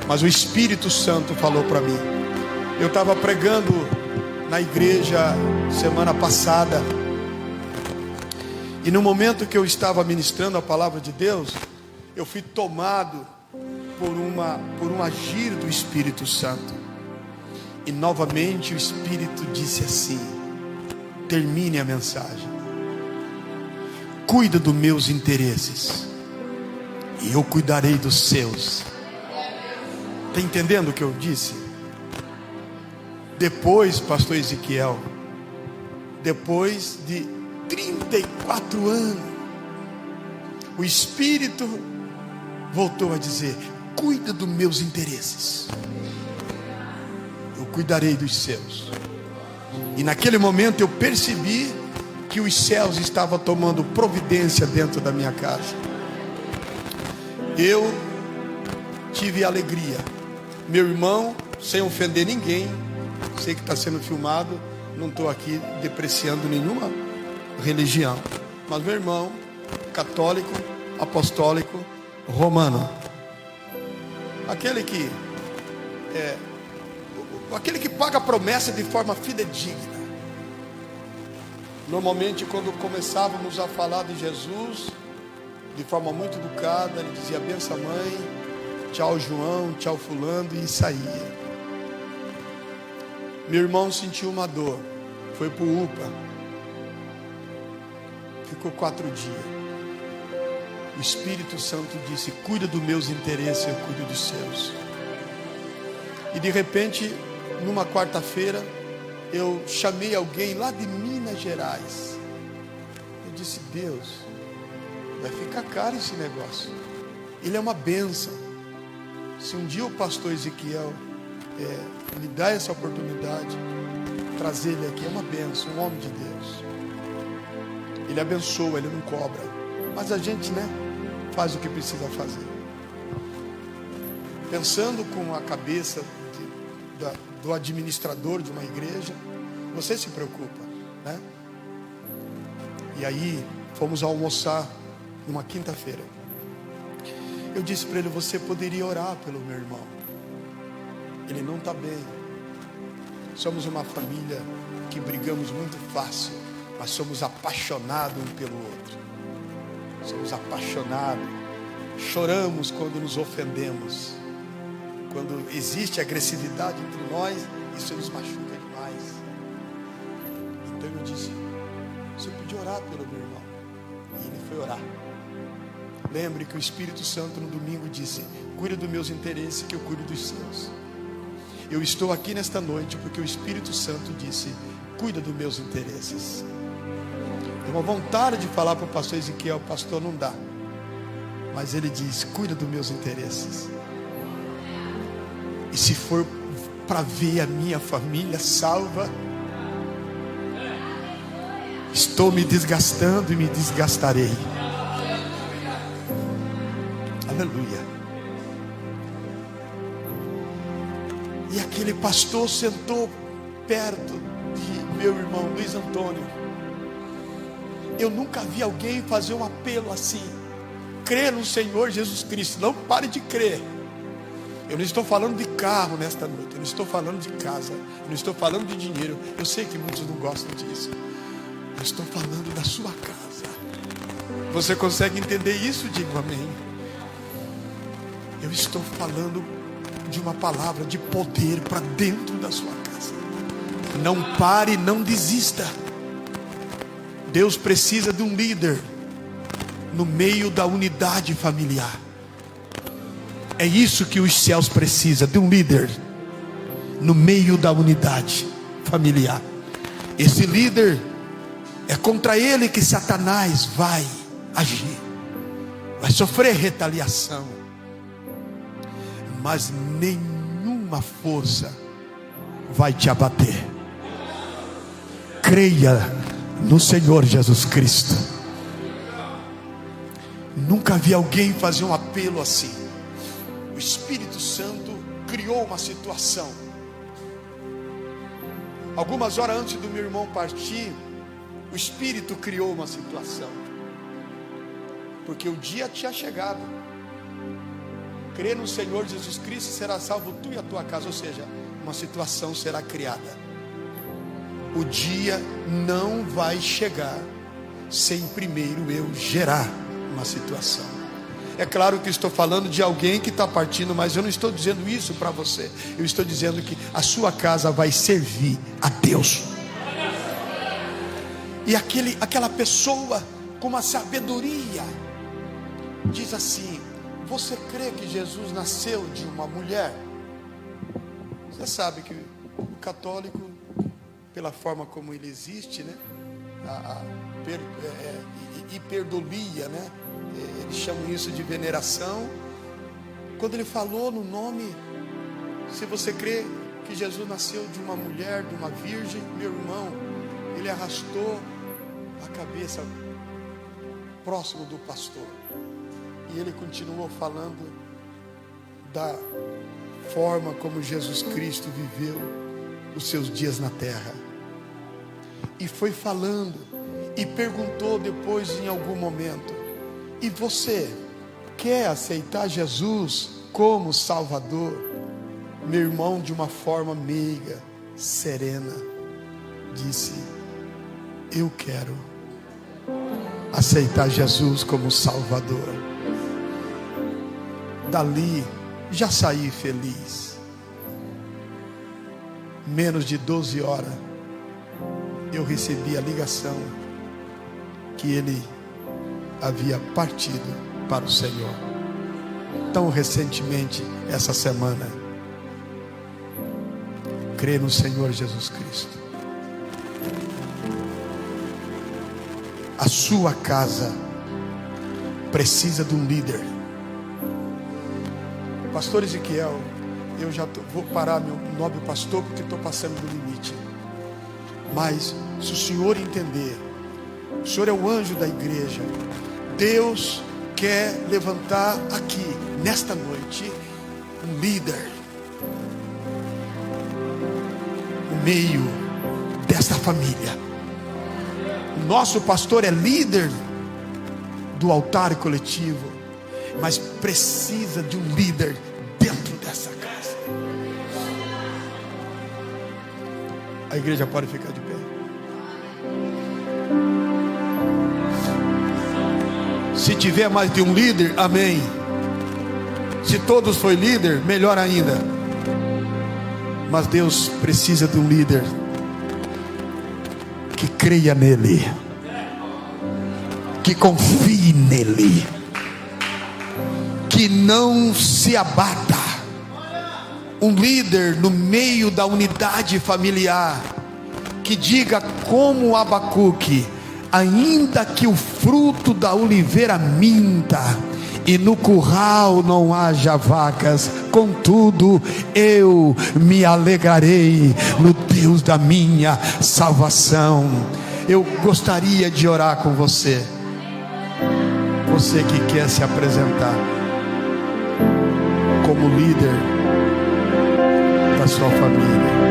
Mas o Espírito Santo falou para mim. Eu estava pregando na igreja semana passada, e no momento que eu estava ministrando a palavra de Deus, eu fui tomado por um agir do Espírito Santo. E novamente o Espírito disse assim: termine a mensagem. Cuida dos meus interesses, e eu cuidarei dos seus. Está entendendo o que eu disse? Depois, pastor Ezequiel, depois de 34 anos, o Espírito voltou a dizer: cuida dos meus interesses, eu cuidarei dos seus. E naquele momento eu percebi que os céus estavam tomando providência dentro da minha casa. Eu tive alegria. Meu irmão, sem ofender ninguém, sei que está sendo filmado, não estou aqui depreciando nenhuma religião, mas meu irmão, católico, apostólico, romano, aquele que paga a promessa de forma fidedigna. Normalmente, quando começávamos a falar de Jesus, de forma muito educada, ele dizia: benção mãe, tchau João, tchau fulano, e saía. Meu irmão sentiu uma dor, foi para o UPA, ficou 4 dias. O Espírito Santo disse: cuida dos meus interesses, eu cuido dos seus. E de repente, numa quarta-feira, eu chamei alguém lá de Minas Gerais. Eu disse: Deus, vai ficar caro esse negócio. Ele é uma bênção. Se um dia o pastor Ezequiel me dá essa oportunidade, trazer ele aqui, é uma bênção, um homem de Deus. Ele abençoa, ele não cobra. Mas a gente, faz o que precisa fazer. Pensando com a cabeça do administrador de uma igreja, você se preocupa, E aí fomos almoçar numa quinta-feira. Eu disse para ele: você poderia orar pelo meu irmão, ele não está bem. Somos uma família que brigamos muito fácil, mas somos apaixonados um pelo outro. Somos apaixonados, choramos quando nos ofendemos. Quando existe agressividade entre nós, isso nos machuca demais. Então eu disse: você podia orar pelo meu irmão. E ele foi orar. Lembre que o Espírito Santo no domingo disse: cuida dos meus interesses, que eu cuido dos seus. Eu estou aqui nesta noite porque o Espírito Santo disse: cuida dos meus interesses. Tenho uma vontade de falar para o pastor Ezequiel: pastor, não dá. Mas ele diz: cuida dos meus interesses. E se for para ver a minha família salva, estou me desgastando e me desgastarei. Aleluia. E aquele pastor sentou perto de meu irmão Luiz Antônio. Eu nunca vi alguém fazer um apelo assim: crê no Senhor Jesus Cristo, não pare de crer. Eu não estou falando de carro nesta noite, eu não estou falando de casa, eu não estou falando de dinheiro. Eu sei que muitos não gostam disso. Eu estou falando da sua casa. Você consegue entender isso? Diga amém. Eu estou falando de uma palavra de poder para dentro da sua casa. Não pare, não desista. Deus precisa de um líder no meio da unidade familiar. É isso que os céus precisam, de um líder no meio da unidade familiar. Esse líder, é contra ele que Satanás vai agir, vai sofrer retaliação, mas nenhuma força vai te abater. Creia no Senhor Jesus Cristo. Nunca vi alguém fazer um apelo assim. O Espírito Santo criou uma situação. Algumas horas antes do meu irmão partir, o Espírito criou uma situação, porque o dia tinha chegado. Crê no Senhor Jesus Cristo, será salvo tu e a tua casa. Ou seja, uma situação será criada. O dia não vai chegar sem primeiro eu gerar uma situação. É claro que estou falando de alguém que está partindo, mas eu não estou dizendo isso para você. Eu estou dizendo que a sua casa vai servir a Deus. E aquela pessoa com uma sabedoria diz assim: você crê que Jesus nasceu de uma mulher? Você sabe que o católico, pela forma como ele existe, né? Hiperdolia, né? Eles chamam isso de veneração. Quando ele falou no nome, se você crê que Jesus nasceu de uma mulher, de uma virgem, meu irmão, ele arrastou a cabeça próximo do pastor. E ele continuou falando da forma como Jesus Cristo viveu os seus dias na terra. E foi falando e perguntou depois em algum momento: e você quer aceitar Jesus como Salvador? Meu irmão, de uma forma meiga, serena, disse: eu quero aceitar Jesus como Salvador. Dali já saí feliz. Menos de 12 horas eu recebi a ligação que ele havia partido para o Senhor. Tão recentemente, essa semana. Crê no Senhor Jesus Cristo. A sua casa precisa de um líder. Pastor Ezequiel, eu já vou parar, meu nobre pastor, porque estou passando do limite. Mas se o senhor entender, o senhor é o anjo da igreja. Deus quer levantar aqui, nesta noite, um líder no meio desta família. O nosso pastor é líder do altar coletivo, mas precisa de um líder dentro dessa casa. A igreja pode ficar de pé. Se tiver mais de um líder, amém. Se todos for líder, melhor ainda. Mas Deus precisa de um líder que creia nele, que confie nele, que não se abata. Um líder no meio da unidade familiar, que diga como Abacuque: ainda que o fruto da oliveira minta e no curral não haja vacas, contudo eu me alegrarei no Deus da minha salvação. Eu gostaria de orar com você, você que quer se apresentar como líder da sua família.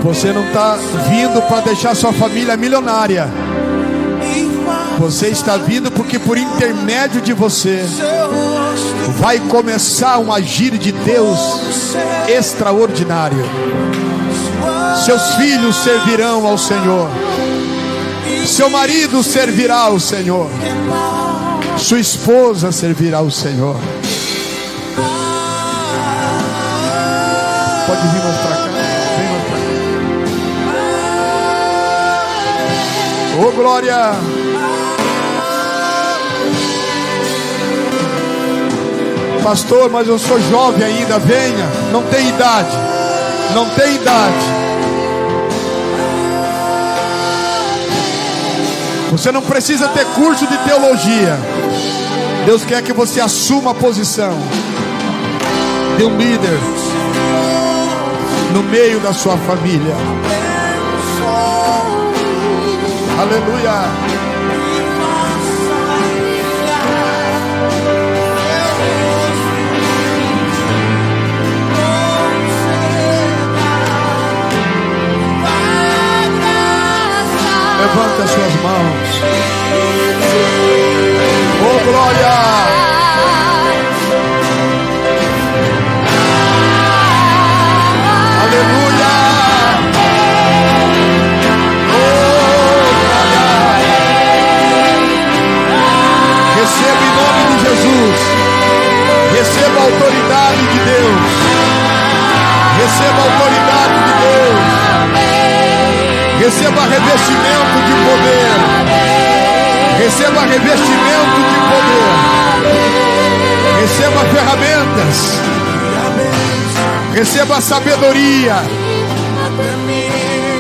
Você não está vindo para deixar sua família milionária. Você está vindo porque por intermédio de você vai começar um agir de Deus extraordinário. Seus filhos servirão ao Senhor. Seu marido servirá ao Senhor. Sua esposa servirá ao Senhor. Pode vir mais para cá. Vem mais para cá. Oh, glória! Pastor, mas eu sou jovem ainda. Venha, não tem idade. Não tem idade. Você não precisa ter curso de teologia. Deus quer que você assuma a posição de um líder no meio da sua família. Aleluia. Levanta as suas mãos. Oh, glória! Aleluia! Oh, glória! Receba em nome de Jesus. Receba a autoridade de Deus. Receba a autoridade de Deus. Receba revestimento de poder. Receba revestimento de poder. Receba ferramentas. Receba sabedoria.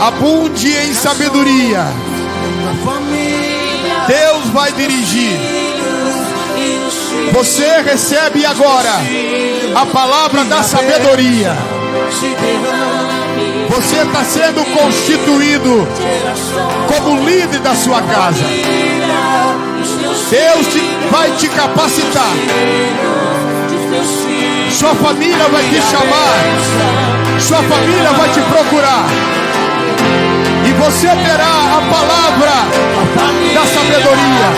Abunde em sabedoria. Deus vai dirigir. Você recebe agora a palavra da sabedoria. Você está sendo constituído como líder da sua casa. Deus vai te capacitar. Sua família vai te chamar. Sua família vai te procurar. E você terá a palavra da sabedoria.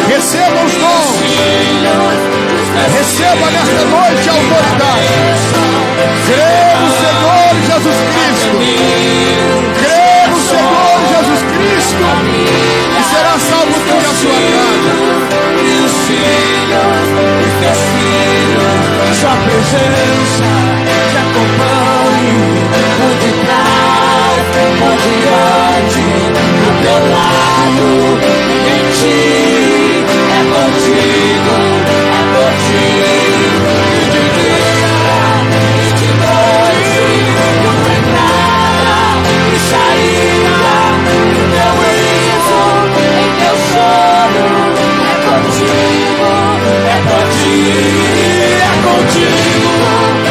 Receba os dons. Receba nesta noite a autoridade. Crê no Senhor Jesus Cristo. Crê no Senhor Jesus Cristo. E será salvo tu e a sua casa. Sua presença te acompanhe por detrás, por diante, do teu lado, em ti, é contigo, é contigo, e de dia, e de noite, tua entrada e saída, no teu riso, em teu choro, é contigo, é contigo. Contigo,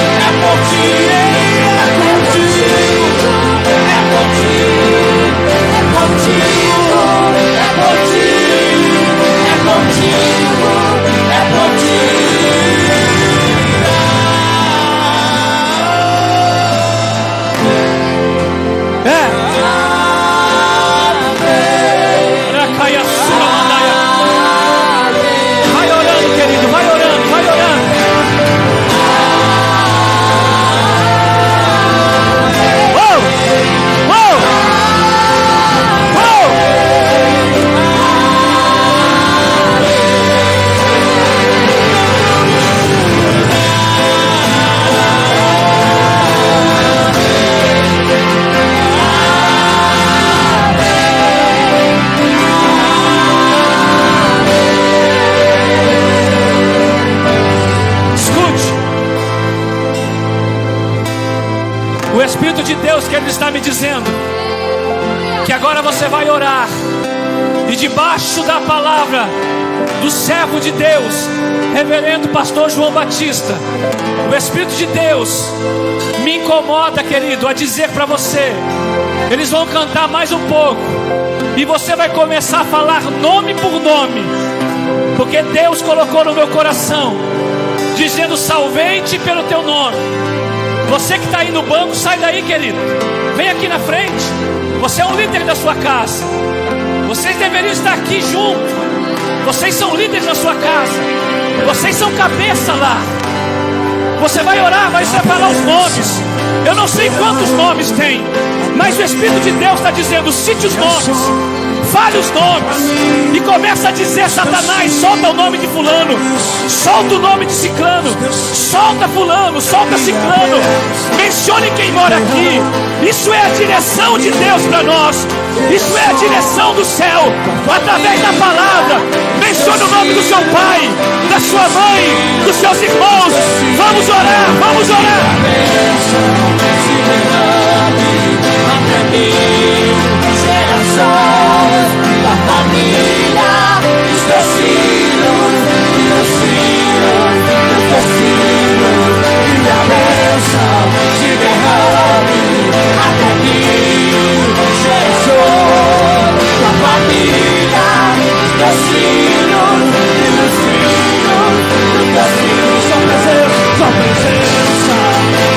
é por ti, é contigo, é por ti, é contigo, é por ti, é contigo, é por ti. Racaia sua mandaia. Vai orando, querido, vai orando, vai orando. O Espírito de Deus que Ele está me dizendo que agora você vai orar e debaixo da palavra do servo de Deus, reverendo pastor João Batista, o Espírito de Deus me incomoda, querido, a dizer para você, eles vão cantar mais um pouco e você vai começar a falar nome por nome, porque Deus colocou no meu coração dizendo: salvei-te pelo teu nome. Você que está aí no banco, sai daí, querido. Vem aqui na frente. Você é um líder da sua casa. Vocês deveriam estar aqui junto. Vocês são líderes na sua casa. Vocês são cabeça lá. Você vai orar, vai falar os nomes. Eu não sei quantos nomes tem, mas o Espírito de Deus está dizendo: cite os nomes, fale os nomes, e começa a dizer: Satanás, solta o nome de fulano, solta o nome de ciclano, solta fulano, solta ciclano, mencione quem mora aqui. Isso é a direção de Deus para nós. Isso é a direção do céu, através da palavra. Mencione o nome do seu pai, da sua mãe, dos seus irmãos. Vamos orar, vamos orar. Gerações da família, dos teus filhos, dos filhos, dos teus filhos, e a bênção se derrame até mim. Gerações da família, dos teus filhos, dos filhos, dos teus filhos. Sua presença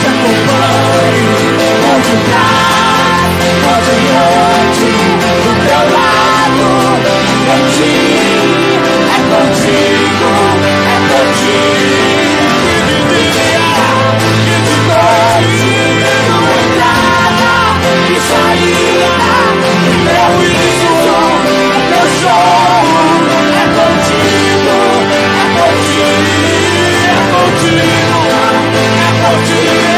te acompanhe, onde traz, onde noite, do teu lado, contigo, é contigo, é contigo. Que de noite, tua entrada e saída, o teu riso, o teu choro, é contigo, é contigo, é contigo, é contigo, é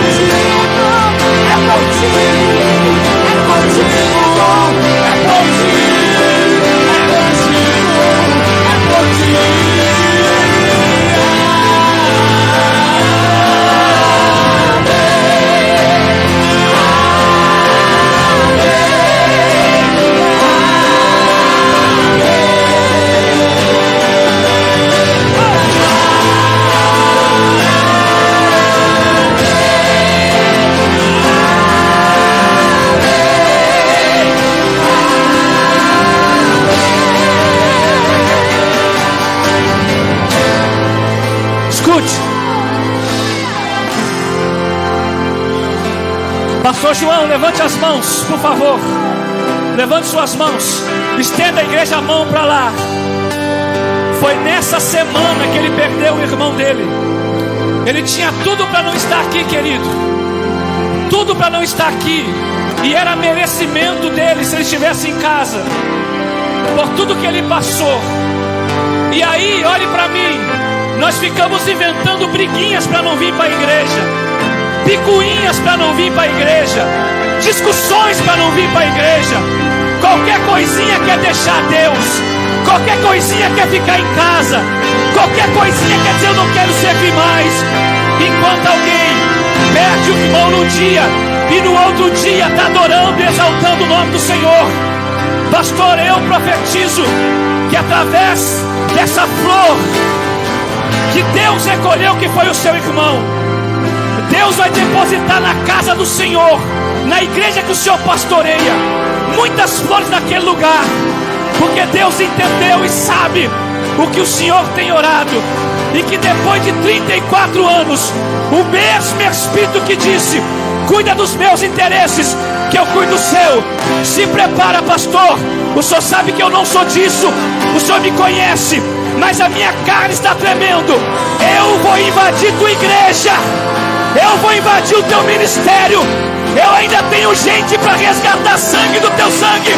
contigo, é contigo, é contigo, é contigo, é contigo. Escute. Pastor João, levante as mãos, por favor. Levante suas mãos. Estenda a igreja a mão para lá. Foi nessa semana que ele perdeu o irmão dele. Ele tinha tudo para não estar aqui, querido. Tudo para não estar aqui. E era merecimento dele se ele estivesse em casa, por tudo que ele passou. E aí, olhe para mim. Nós ficamos inventando briguinhas para não vir para a igreja, picuinhas para não vir para a igreja, discussões para não vir para a igreja. Qualquer coisinha quer deixar Deus, qualquer coisinha quer ficar em casa, qualquer coisinha quer dizer: eu não quero servir mais. Enquanto alguém perde o irmão num dia e no outro dia está adorando e exaltando o nome do Senhor. Pastor, eu profetizo que através dessa flor que Deus recolheu, que foi o seu irmão, Deus vai depositar na casa do Senhor, na igreja que o Senhor pastoreia, muitas flores naquele lugar, porque Deus entendeu e sabe o que o Senhor tem orado, e que depois de 34 anos, o mesmo Espírito que disse: cuida dos meus interesses, que eu cuido do seu. Se prepara, pastor. O senhor sabe que eu não sou disso, o senhor me conhece, mas a minha carne está tremendo. Eu vou invadir tua igreja, eu vou invadir o teu ministério. Eu ainda tenho gente para resgatar sangue do teu sangue.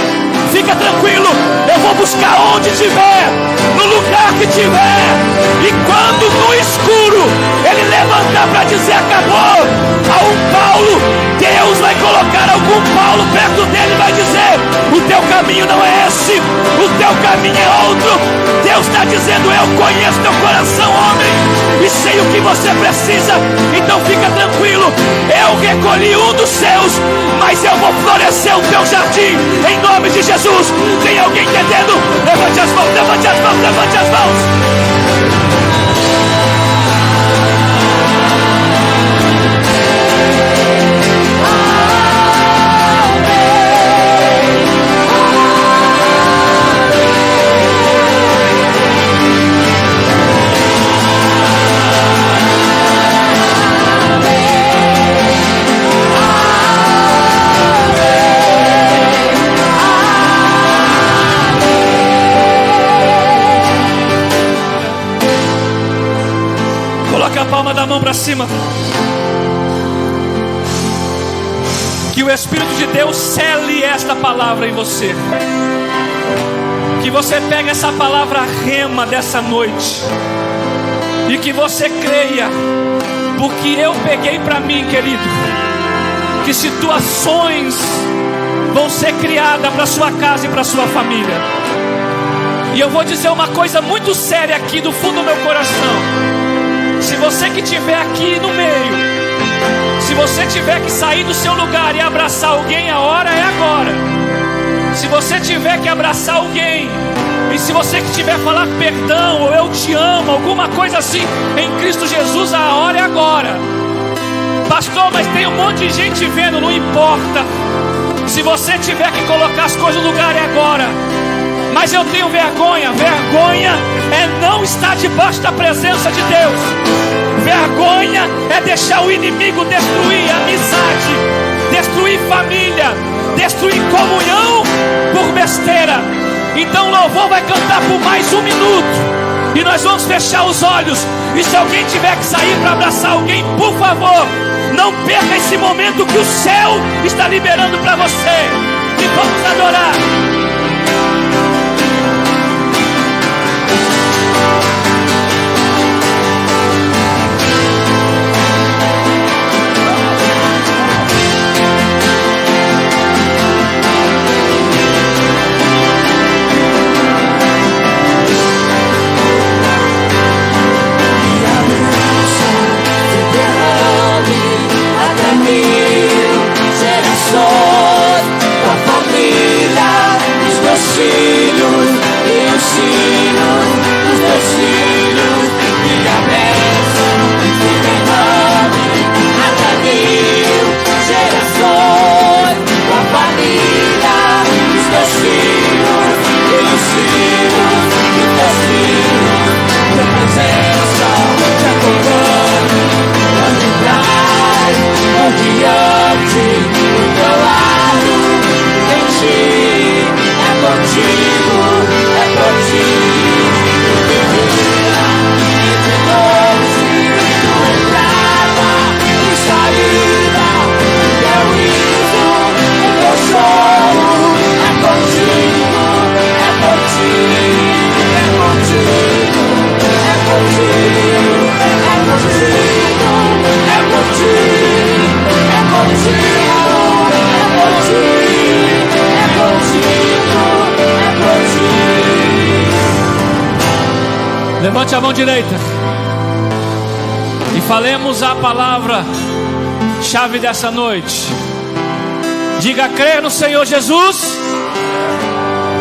Fica tranquilo, eu vou buscar onde tiver, no lugar que tiver. E quando no escuro ele levantar para dizer acabou, a um Paulo, Deus vai colocar algum Paulo perto dele e vai dizer: o teu caminho não é esse, o teu caminho é outro. Deus está dizendo: eu conheço teu coração, homem, e sei o que você precisa. Então fica tranquilo, eu recolhi um dos seus, mas eu vou florescer o teu jardim, em nome de Jesus. Tem alguém entendendo? Levante as mãos, levante as mãos, levante as mãos. para cima. Que o Espírito de Deus cele esta palavra em você. Que você pegue essa palavra rema dessa noite. E que você creia, porque eu peguei para mim, querido, que situações vão ser criadas para sua casa e para sua família. E eu vou dizer uma coisa muito séria aqui do fundo do meu coração. Se você que estiver aqui no meio, se você tiver que sair do seu lugar e abraçar alguém, a hora é agora. Se você tiver que abraçar alguém, e se você que tiver falar perdão, ou eu te amo, alguma coisa assim, em Cristo Jesus, a hora é agora. Pastor, mas tem um monte de gente vendo, não importa. Se você tiver que colocar as coisas no lugar, é agora. Mas eu tenho vergonha. Vergonha é não estar debaixo da presença de Deus. Vergonha é deixar o inimigo destruir a amizade, destruir família, destruir comunhão por besteira. Então o louvor vai cantar por mais 1 minuto e nós vamos fechar os olhos. E se alguém tiver que sair para abraçar alguém, por favor, não perca esse momento que o céu está liberando para você. E vamos adorar. Filhos e os filhos dos teus filhos, e a bênção se derrame até 1000 gerações. Tua família, os teus filhos e os filhos dos teus filhos, tua presença te acompanhe, onde traz, onde diante, do teu lado, em ti. Contigo, é contigo, entre nós, tua entrada e saída, teu riso, teu choro, é contigo, é contigo, é contigo, é contigo, é contigo, é contigo, é contigo, é contigo, é contigo. Levante a mão direita e falemos a palavra chave dessa noite. Diga: crer no Senhor Jesus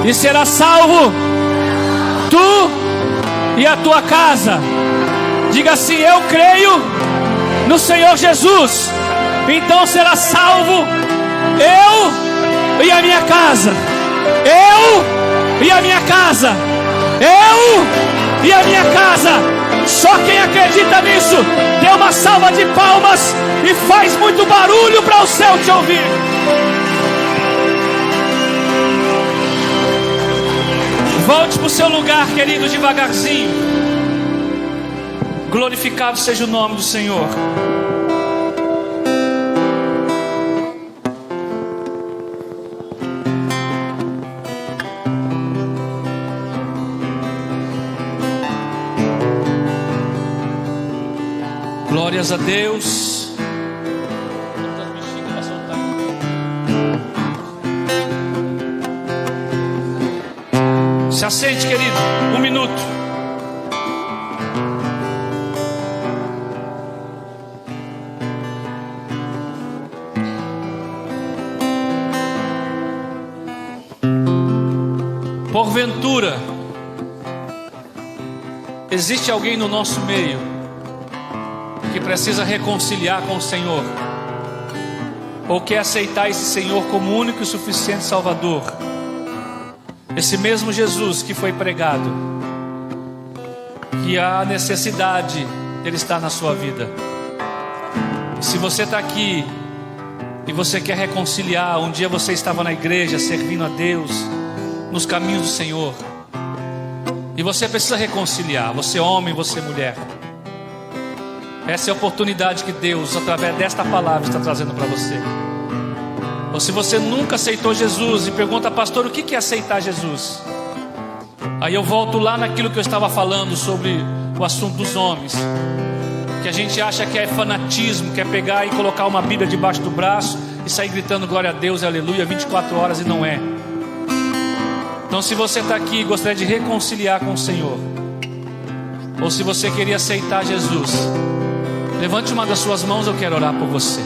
e será salvo tu e a tua casa. Diga assim: eu creio no Senhor Jesus, então será salvo eu e a minha casa. Eu e a minha casa. Eu e a minha casa. Só quem acredita nisso, dê uma salva de palmas e faz muito barulho para o céu te ouvir. Volte para o seu lugar, querido, devagarzinho. Glorificado seja o nome do Senhor. Glórias a Deus. Se assente, querido. 1 minuto. Porventura, existe alguém no nosso meio que precisa reconciliar com o Senhor, ou quer aceitar esse Senhor como único e suficiente Salvador, esse mesmo Jesus que foi pregado, que há necessidade dele estar na sua vida. Se você está aqui e você quer reconciliar, um dia você estava na igreja servindo a Deus nos caminhos do Senhor, e você precisa reconciliar, você homem, você mulher. Essa é a oportunidade que Deus, através desta palavra, está trazendo para você. Ou se você nunca aceitou Jesus e pergunta, pastor, o que é aceitar Jesus? Aí eu volto lá naquilo que eu estava falando sobre o assunto dos homens, que a gente acha que é fanatismo, que é pegar e colocar uma Bíblia debaixo do braço e sair gritando glória a Deus, aleluia, 24 horas, e não é. Então, se você está aqui e gostaria de reconciliar com o Senhor, ou se você queria aceitar Jesus, levante uma das suas mãos, eu quero orar por você.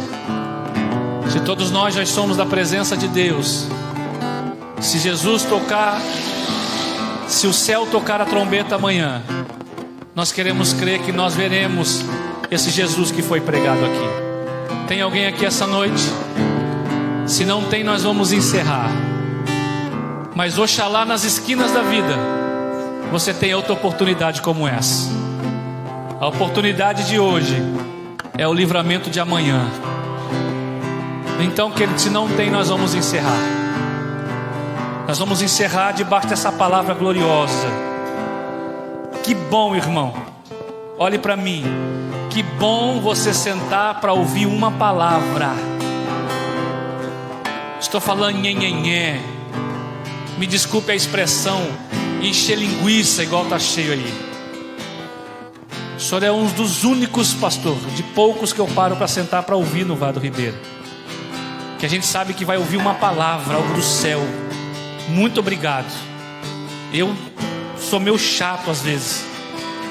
Se todos nós já somos da presença de Deus, se Jesus tocar, se o céu tocar a trombeta amanhã, nós queremos crer que nós veremos esse Jesus que foi pregado aqui. Tem alguém aqui essa noite? Se não tem, nós vamos encerrar. Mas oxalá nas esquinas da vida você tenha outra oportunidade como essa. A oportunidade de hoje é o livramento de amanhã. Então, querido, se não tem, nós vamos encerrar. Nós vamos encerrar debaixo dessa palavra gloriosa. Que bom, irmão, olhe para mim. Que bom você sentar para ouvir uma palavra. Estou falando nhenhenhé. Me desculpe a expressão, encher linguiça igual está cheio aí. O senhor é um dos únicos, pastor, de poucos que eu paro para sentar para ouvir no Vale do Ribeiro, que a gente sabe que vai ouvir uma palavra, algo do céu. Muito obrigado. Eu sou meio chato às vezes,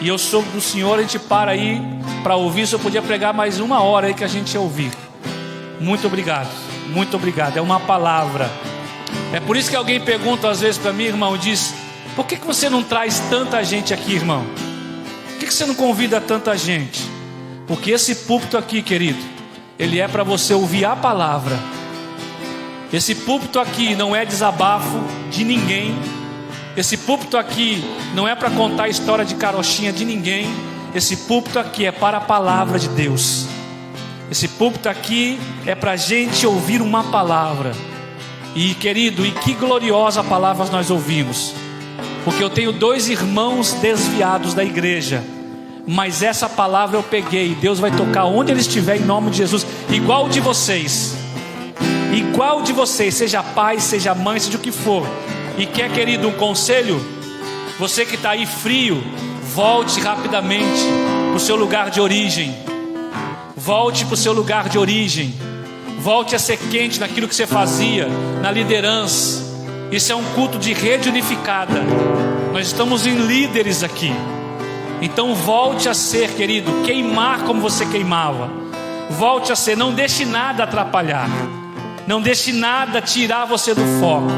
e eu sou do senhor, a gente para aí para ouvir. Se eu podia pregar mais 1 hora aí que a gente ia ouvir. Muito obrigado, muito obrigado. É uma palavra. É por isso que alguém pergunta às vezes para mim, irmão, diz: por que você não traz tanta gente aqui, irmão? Por que você não convida tanta gente? Porque esse púlpito aqui, querido, ele é para você ouvir a palavra. Esse púlpito aqui não é desabafo de ninguém. Esse púlpito aqui não é para contar a história de carochinha de ninguém. Esse púlpito aqui é para a palavra de Deus. Esse púlpito aqui é para a gente ouvir uma palavra. E querido, e que gloriosa palavra nós ouvimos. Porque eu tenho 2 irmãos desviados da igreja, mas essa palavra eu peguei. Deus vai tocar onde ele estiver em nome de Jesus. Igual de vocês, igual de vocês, seja pai, seja mãe, seja o que for. E quer, querido, um conselho? Você que está aí frio, volte rapidamente para o seu lugar de origem. Volte para o seu lugar de origem. Volte a ser quente naquilo que você fazia, na liderança. Isso é um culto de rede unificada. Nós estamos em líderes aqui. Então volte a ser, querido, queimar como você queimava. Volte a ser, não deixe nada atrapalhar. Não deixe nada tirar você do foco.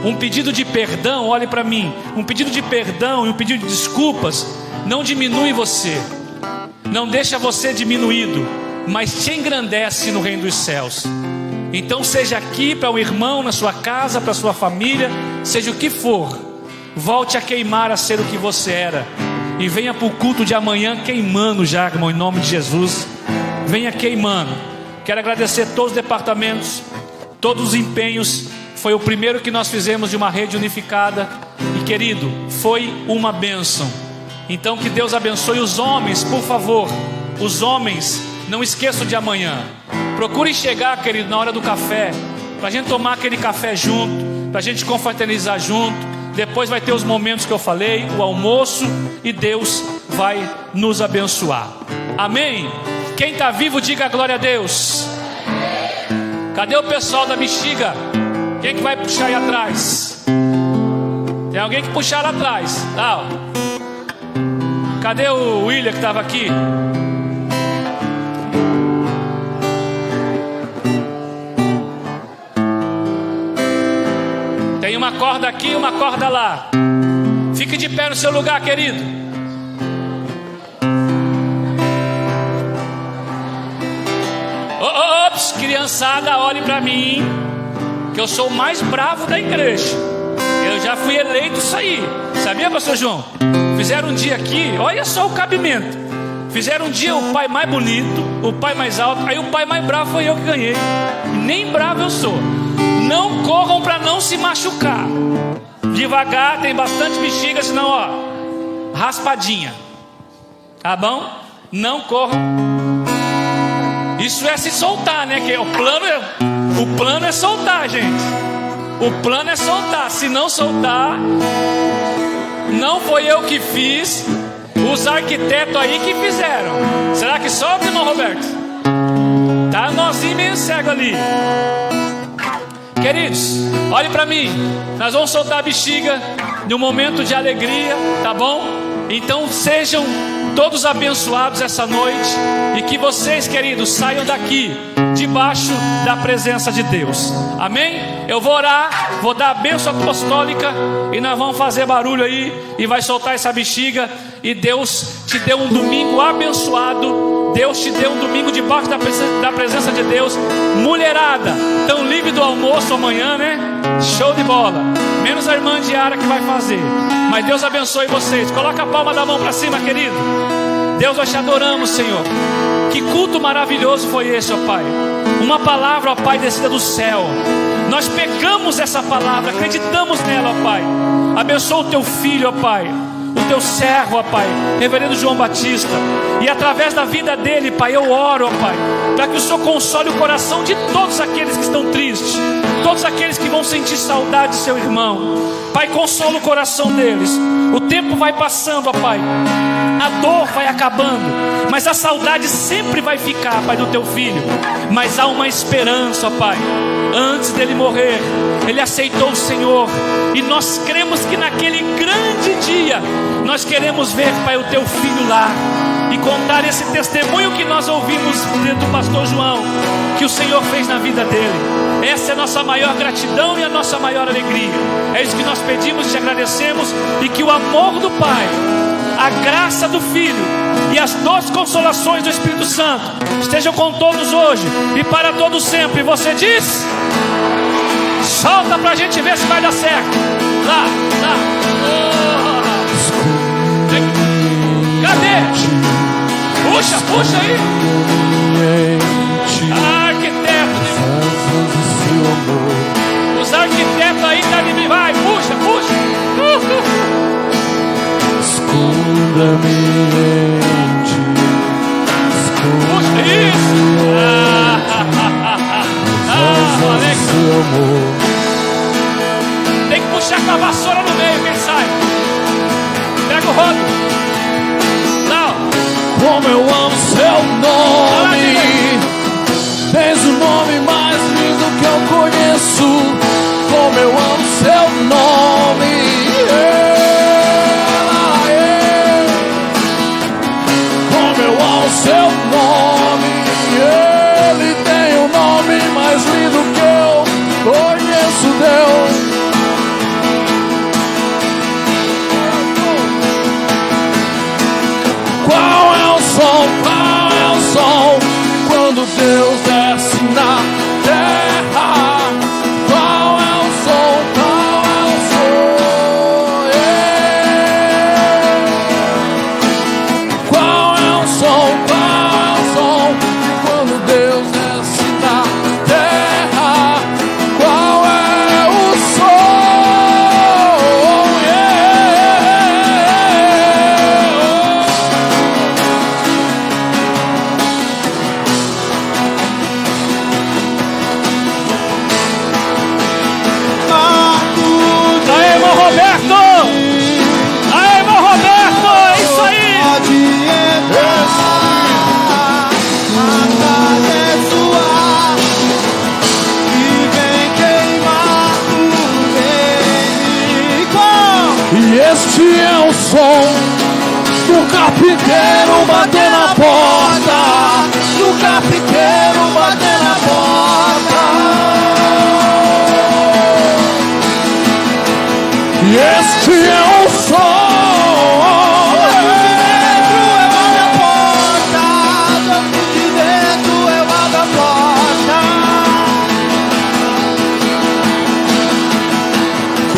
Um pedido de perdão, olhe para mim. Um pedido de perdão e um pedido de desculpas não diminui você. Não deixa você diminuído, mas te engrandece no reino dos céus. Então seja aqui para um irmão, na sua casa, para a sua família, seja o que for, volte a queimar, a ser o que você era. E venha para o culto de amanhã queimando já, irmão, em nome de Jesus. Venha queimando. Quero agradecer todos os departamentos, todos os empenhos. Foi o primeiro que nós fizemos de uma rede unificada. E querido, foi uma bênção. Então que Deus abençoe os homens, por favor. Os homens, não esqueçam de amanhã. Procurem chegar, querido, na hora do café, para a gente tomar aquele café junto, para a gente confraternizar junto. Depois vai ter os momentos que eu falei, o almoço, e Deus vai nos abençoar. Amém? Quem está vivo, diga glória a Deus. Cadê o pessoal da bexiga? Quem que vai puxar aí atrás? Tem alguém que puxar lá atrás, tá? Cadê o William que estava aqui? Tem uma corda aqui e uma corda lá. Fique de pé no seu lugar, querido. Ops, criançada, olhe para mim, que eu sou o mais bravo da igreja. Eu já fui eleito isso aí. Sabia, pastor João? Fizeram um dia aqui, olha só o cabimento. Fizeram um dia o pai mais bonito, o pai mais alto. Aí o pai mais bravo foi eu que ganhei. Nem bravo eu sou. Não corram para não se machucar. Devagar, tem bastante bexiga, senão, ó, raspadinha. Tá bom? não corram. Isso é se soltar, né? Que o plano é soltar, gente. O plano é soltar. Se não soltar, não foi eu que fiz. Os arquitetos aí que fizeram. Será que solta, irmão Roberto? Tá nozinho meio cego ali. Queridos, olhe para mim. Nós vamos soltar a bexiga num momento de alegria, tá bom? Então sejam todos abençoados essa noite. E que vocês, queridos, saiam daqui debaixo da presença de Deus. Amém? Eu vou orar, vou dar a bênção apostólica e nós vamos fazer barulho aí e vai soltar essa bexiga. E Deus te deu um domingo abençoado. Deus te deu um domingo debaixo da presença de Deus. Mulherada, tão livre do almoço amanhã, né? Show de bola. Menos a irmã Diara que vai fazer. Mas Deus abençoe vocês. Coloca a palma da mão para cima, querido. Deus, nós te adoramos, Senhor. Que culto maravilhoso foi esse, ó Pai. Uma palavra, ó Pai, descida do céu. Nós pegamos essa palavra, acreditamos nela, ó Pai. Abençoa o teu filho, ó Pai, o teu servo, ó Pai, reverendo João Batista. E através da vida dele, Pai, eu oro, ó Pai, para que o Senhor console o coração de todos aqueles que estão tristes, todos aqueles que vão sentir saudade de seu irmão. Pai, consola o coração deles. O tempo vai passando, ó Pai, a dor vai acabando, mas a saudade sempre vai ficar, Pai, do teu filho. Mas há uma esperança, ó Pai. Antes dele morrer, ele aceitou o Senhor. E nós cremos que naquele grande dia nós queremos ver, Pai, o teu filho lá e contar esse testemunho que nós ouvimos dentro do pastor João, que o Senhor fez na vida dele. Essa é a nossa maior gratidão e a nossa maior alegria. É isso que nós pedimos e te agradecemos. E que o amor do Pai, a graça do Filho e as doces consolações do Espírito Santo estejam com todos hoje e para todos sempre. Você diz? Solta pra gente ver se vai dar certo. Lá. Cadê? Puxa aí. Arquiteto. Os arquitetos aí tá de mim. Vai, puxa. Esconda-me em ti. Puxa isso. Tem que puxar com a vassoura no meio, quem sai? Pega o rodo. Não. Como eu amo seu nome. Tens o nome mais lindo que eu conheço. Como eu amo seu nome. Como eu amo seu nome. Ele tem o nome mais lindo que eu conheço, Deus. Qual é o som quando Deus desce na terra? Qual é o som, yeah. Qual é o som quando Deus desce na terra? Qual é o som, yeah. Aê, irmão Roberto! É isso aí! E este é o som do carpinteiro bater na porta. Do carpinteiro bater na porta. E este é o som.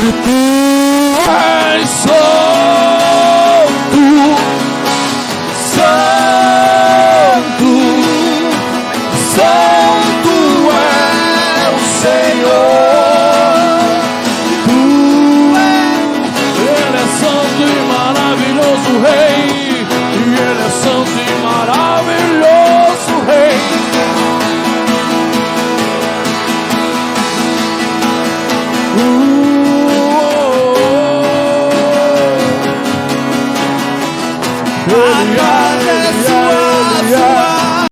E tu és santo, santo é o Senhor. Tu és Ele